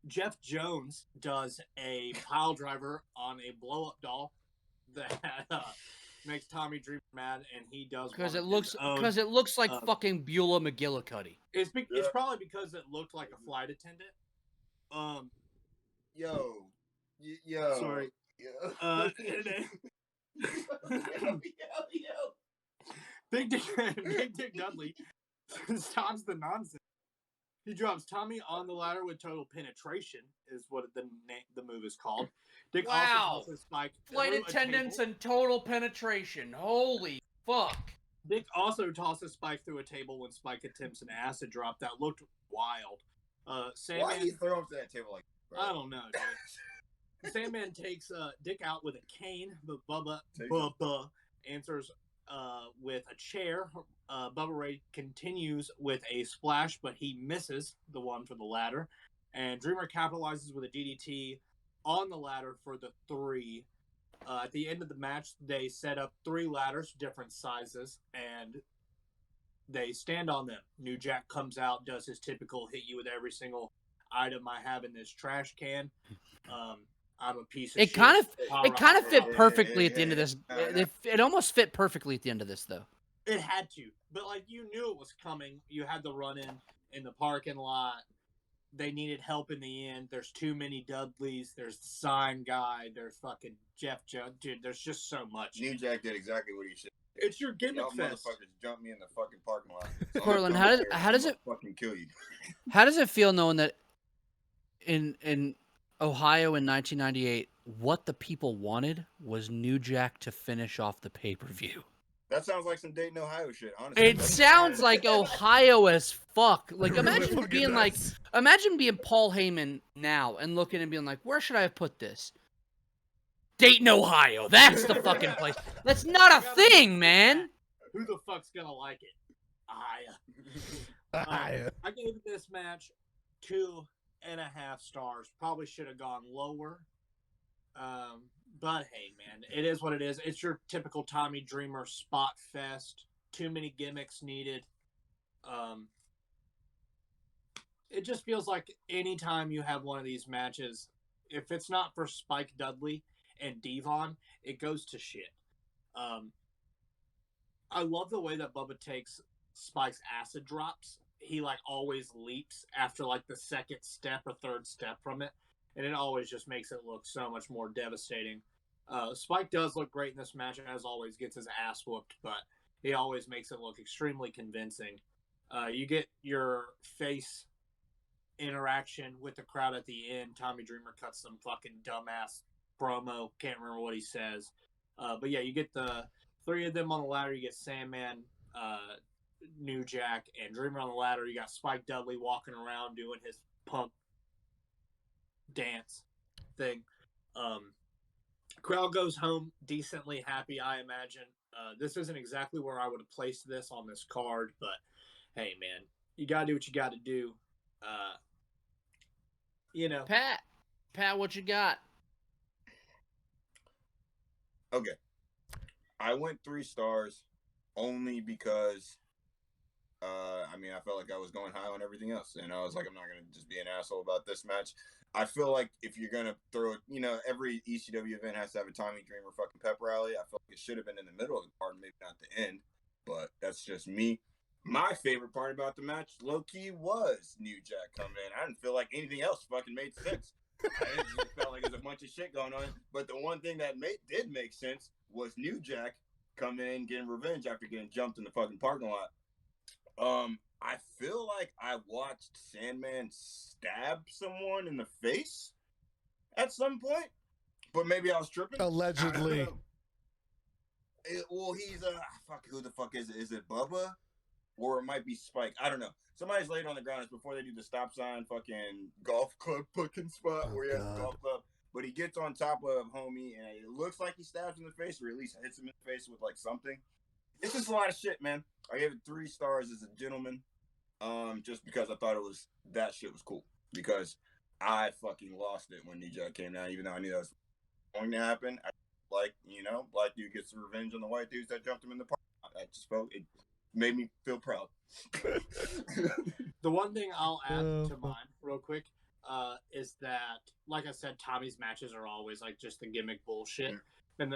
Jeff Jones does a pile driver on a blow up doll that makes Tommy Dreamer mad, and he does Because one it of looks his own. like fucking Beulah McGillicuddy. It's Yeah. probably because it looked like a flight attendant. Yo. Sorry. Yo. Yo. Big Dick Dudley stops the nonsense. He drops Tommy on the ladder with total penetration, is what the move is called. Dick Wow. also tosses Spike Flight through a attendants table. and total penetration. Holy fuck. Dick also tosses Spike through a table when Spike attempts an acid drop that looked wild. Why Sandman, do you throw him to that table like that, bro? I don't know, dude. Sandman takes Dick out with a cane, but Bubba answers with a chair. Bubba Ray continues with a splash, but he misses the one for the ladder. And Dreamer capitalizes with a DDT on the ladder for the 3. At the end of the match, they set up 3 ladders, different sizes, and they stand on them. New Jack comes out, does his typical hit you with every single item I have in this trash can. I'm a piece of It shit. kind of fit Yeah, perfectly yeah, at the end of yeah. this. It almost fit perfectly at the end of this, though. It had to, but like you knew it was coming. You had the run in the parking lot. They needed help in the end. There's too many Dudleys. There's the sign guy. There's fucking Jeff Jones. Dude, there's just so much. New Jack did exactly what he should. It's your gimmick Y'all fest. motherfuckers jumped me in the fucking parking lot. Cortland, I'm how gonna does- come how up does there it- and fucking kill you? How does it feel knowing that in Ohio in 1998, what the people wanted was New Jack to finish off the pay-per-view? That sounds like some Dayton, Ohio shit. Honestly, It sounds like Ohio as fuck. Like Really imagine fucking being like, nuts. imagine being Paul Heyman now and looking and being like, where should I have put this? Dayton, Ohio. That's the fucking place. That's not a thing, man. Who the fuck's gonna like it? I I gave this match 2.5 stars. Probably should have gone lower. But hey, man, it is what it is. It's your typical Tommy Dreamer spot fest. Too many gimmicks needed. It just feels like anytime you have one of these matches, if it's not for Spike Dudley and Devon, it goes to shit. I love the way that Bubba takes Spike's acid drops. He like always leaps after like the second step or third step from it, and it always just makes it look so much more devastating. Spike does look great in this match, and as always gets his ass whooped, but he always makes it look extremely convincing. You get your face interaction with the crowd at the end. Tommy Dreamer cuts some fucking dumbass promo. Can't remember what he says. But yeah, you get the three of them on the ladder. You get Sandman, New Jack, and Dreamer on the ladder. You got Spike Dudley walking around doing his punk dance thing. Crowd goes home decently happy, I imagine. This isn't exactly where I would have placed this on this card, but hey, man, you got to do what you got to do. You know. Pat, what you got? Okay. I went 3 stars only because, I mean, I felt like I was going high on everything else. And I was like, I'm not going to just be an asshole about this match. I feel like if you're going to throw it, you know, every ECW event has to have a Tommy Dreamer fucking pep rally. I feel like it should have been in the middle of the card, maybe not the end. But that's just me. My favorite part about the match, low-key, was New Jack coming in. I didn't feel like anything else fucking made sense. I just felt like there's a bunch of shit going on. But the one thing that did make sense was New Jack coming in, getting revenge after getting jumped in the fucking parking lot. I feel like I watched Sandman stab someone in the face at some point. But maybe I was tripping. Allegedly. Well, he's fuck. Who the fuck is it? Is it Bubba? Or it might be Spike. I don't know. Somebody's laid on the ground. It's before they do the stop sign fucking golf club fucking spot where he has the golf club. But he gets on top of homie, and it looks like he stabs him in the face, or at least hits him in the face with like something. It's just a lot of shit, man. I gave it 3 stars as a gentleman, just because I thought that shit was cool. Because I fucking lost it when New Jack came down, even though I knew that was going to happen. Like, you know, black dude gets revenge on the white dudes that jumped him in the park. I just felt it made me feel proud. The one thing I'll add to mine real quick is that, like I said, Tommy's matches are always like just the gimmick bullshit. And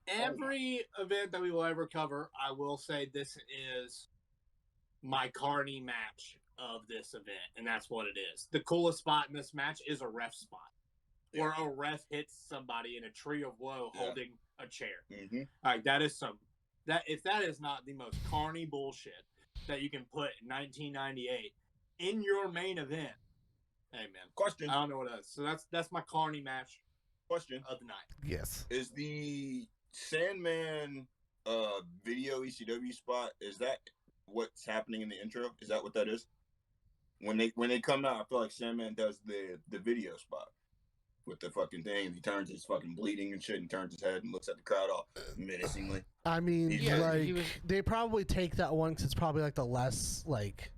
every event that we will ever cover, I will say this is my Carney match of this event, and that's what it is. The coolest spot in this match is a ref spot, where a ref hits somebody in a tree of woe holding a chair. Mm-hmm. Like that is if that is not the most Carney bullshit that you can put in 1998 in your main event, hey man, question. I don't know what it is. So that's my Carney match. Question of the night. Yes. Is the Sandman video ECW spot, is that what's happening in the intro? Is that what that is? When they come out, I feel like Sandman does the video spot with the fucking thing. He turns his fucking bleeding and shit and turns his head and looks at the crowd all menacingly. I mean, they probably take that one because it's probably like the less, like,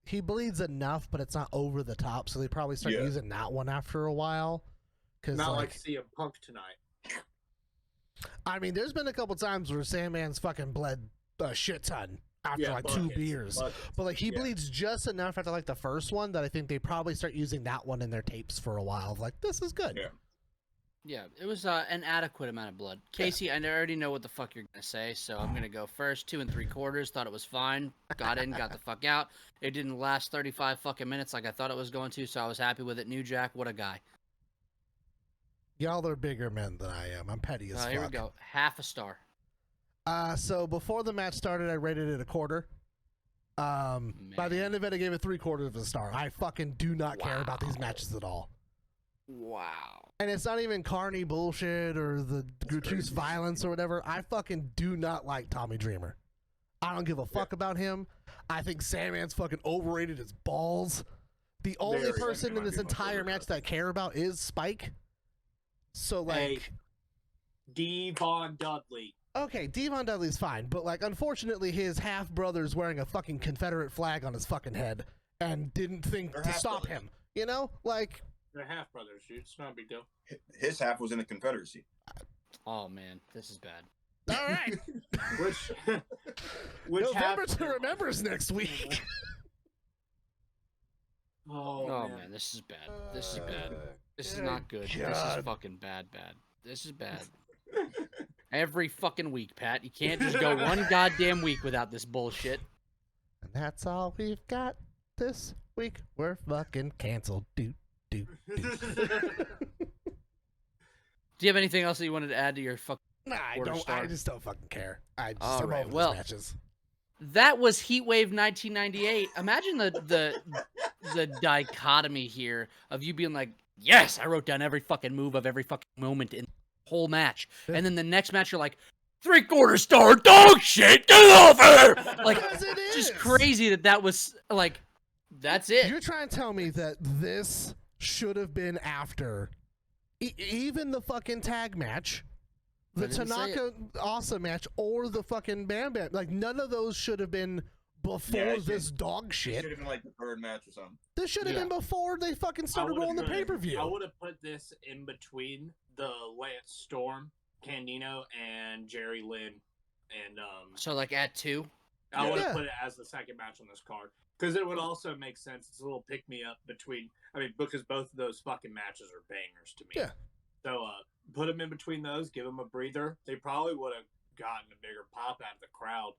he bleeds enough, but it's not over the top, so they probably start using that one after a while. Not like CM Punk tonight. I mean, there's been a couple times where Sandman's fucking bled a shit ton after like buckets, 2 beers. But like he bleeds just enough after like the first one that I think they probably start using that one in their tapes for a while. Like, this is good. Yeah, it was an adequate amount of blood. Casey, I already know what the fuck you're going to say, so I'm going to go first. 2 3/4. Thought it was fine. Got in, got the fuck out. It didn't last 35 fucking minutes like I thought it was going to, so I was happy with it. New Jack, what a guy. Y'all are bigger men than I am. I'm petty as fuck. Here we go. 1/2 star. So before the match started, I rated it 1/4. By the end of it, I gave it 3/4 of a star. I fucking do not care about these matches at all. Wow. And it's not even Carney bullshit or the gratuitous violence or whatever. I fucking do not like Tommy Dreamer. I don't give a fuck about him. I think Sandman's fucking overrated as balls. The only person in this entire match that I care about is Spike. So, like... Devon Dudley. Okay, Devon Dudley's fine, but, like, unfortunately, his half-brother's wearing a fucking Confederate flag on his fucking head and didn't think to stop him. You know? Like, They're half brothers, dude. It's not a big deal. His half was in the Confederacy. Oh man, this is bad. All right. Which November half? to Remember's next week. Oh man, this is bad. This is bad. This is not good. This is God. fucking bad. This is bad. Every fucking week, Pat. You can't just go one goddamn week without this bullshit. And that's all we've got this week. We're fucking canceled. Do. Do you have anything else that you wanted to add to your fucking? Nah, I Quarter don't. star. I just don't fucking care. I just All am right, over well- these matches. That was Heatwave 1998. Imagine the dichotomy here of you being like, yes, I wrote down every fucking move of every fucking moment in the whole match, and then the next match you're like, 3/4 star dog shit, get off here! Like, Because it just is. crazy that was like, that's it. You're trying to tell me that this should have been after even the fucking tag match, the I didn't say Tanaka Awesome match, or the fucking Bam Bam. Like, none of those should have been before Yeah, it this dog It shit. should have been like the third match or something. This should have Yeah. been before they fucking started rolling the pay-per-view. I would have put this in between the Lance Storm, Candido, and Jerry Lynn, and So like at 2. I would Yeah. have put it as the second match on this card because it would also make sense. It's a little pick me up between. I mean, because both of those fucking matches are bangers to me. Yeah. So put them in between those, give them a breather. They probably would have gotten a bigger pop out of the crowd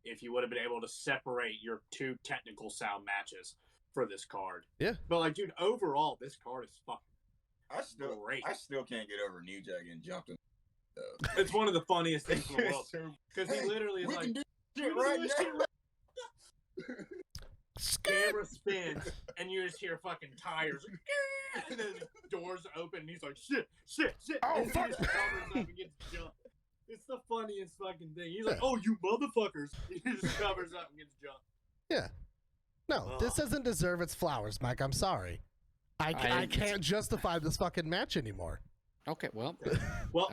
if you would have been able to separate your two technical sound matches for this card. Yeah. But like, dude, overall, this card is fucking I still great. can't get over New Jack getting jumped in. It's one of the funniest things in the world because he Hey, literally is we like, can do "We shit can do right this now. shit right camera spins and you just hear fucking tires and then doors open and he's like shit. Oh, and fuck. he just covers up and gets jumped. It's the funniest fucking thing. He's like, oh, you motherfuckers. He just covers up and gets jumped. Yeah. No, this doesn't deserve its flowers, Mike. I'm sorry. I can't justify this fucking match anymore. Okay, well. Well,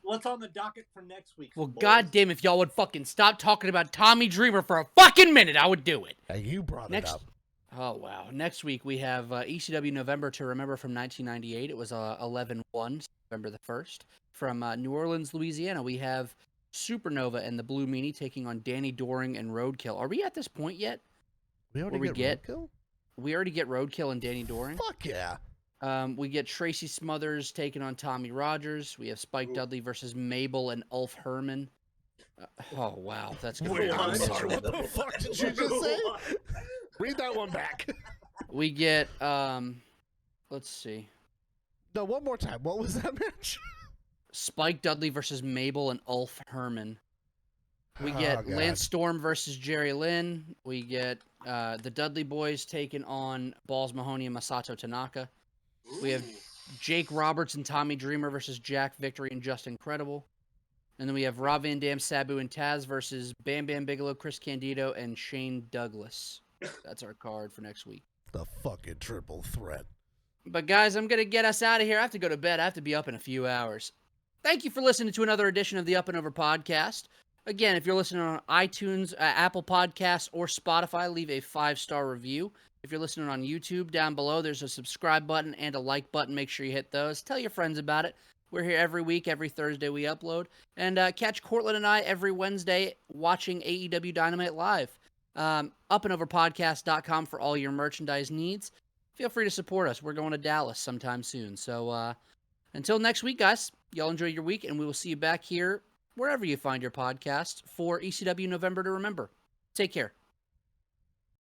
what's on the docket for next week? Well, boys? goddamn, if y'all would fucking stop talking about Tommy Dreamer for a fucking minute, I would do it. Hey, you brought Next- it up. Oh, wow. Next week, we have ECW November to Remember from 1998. It was 11-1, November the 1st. From New Orleans, Louisiana, we have Supernova and the Blue Meanie taking on Danny Doring and Roadkill. Are we at this point yet? We already we get- Roadkill? We already get Roadkill and Danny Doring. Fuck yeah. We get Tracy Smothers taking on Tommy Rogers. We have Spike Dudley versus Mabel and Ulf Herman. Oh, wow. That's going to Wait, be I'm what? sorry. What the fuck did you just say? Read that one back. We get, let's see. No, one more time. What was that match? Spike Dudley versus Mabel and Ulf Herman. We Oh, get God. Lance Storm versus Jerry Lynn. We get the Dudley Boys taking on Balls Mahoney and Masato Tanaka. We have Jake Roberts and Tommy Dreamer versus Jack Victory and Just Incredible. And then we have Rob Van Dam, Sabu, and Taz versus Bam Bam Bigelow, Chris Candido, and Shane Douglas. That's our card for next week. The fucking triple threat. But guys, I'm going to get us out of here. I have to go to bed. I have to be up in a few hours. Thank you for listening to another edition of the Up and Over podcast. Again, if you're listening on iTunes, Apple Podcasts, or Spotify, leave a 5-star review. If you're listening on YouTube, down below, there's a subscribe button and a like button. Make sure you hit those. Tell your friends about it. We're here every week, every Thursday we upload. And catch Cortland and I every Wednesday watching AEW Dynamite Live. Upandoverpodcast.com for all your merchandise needs. Feel free to support us. We're going to Dallas sometime soon. So until next week, guys, y'all enjoy your week, and we will see you back here wherever you find your podcast for ECW November to Remember. Take care.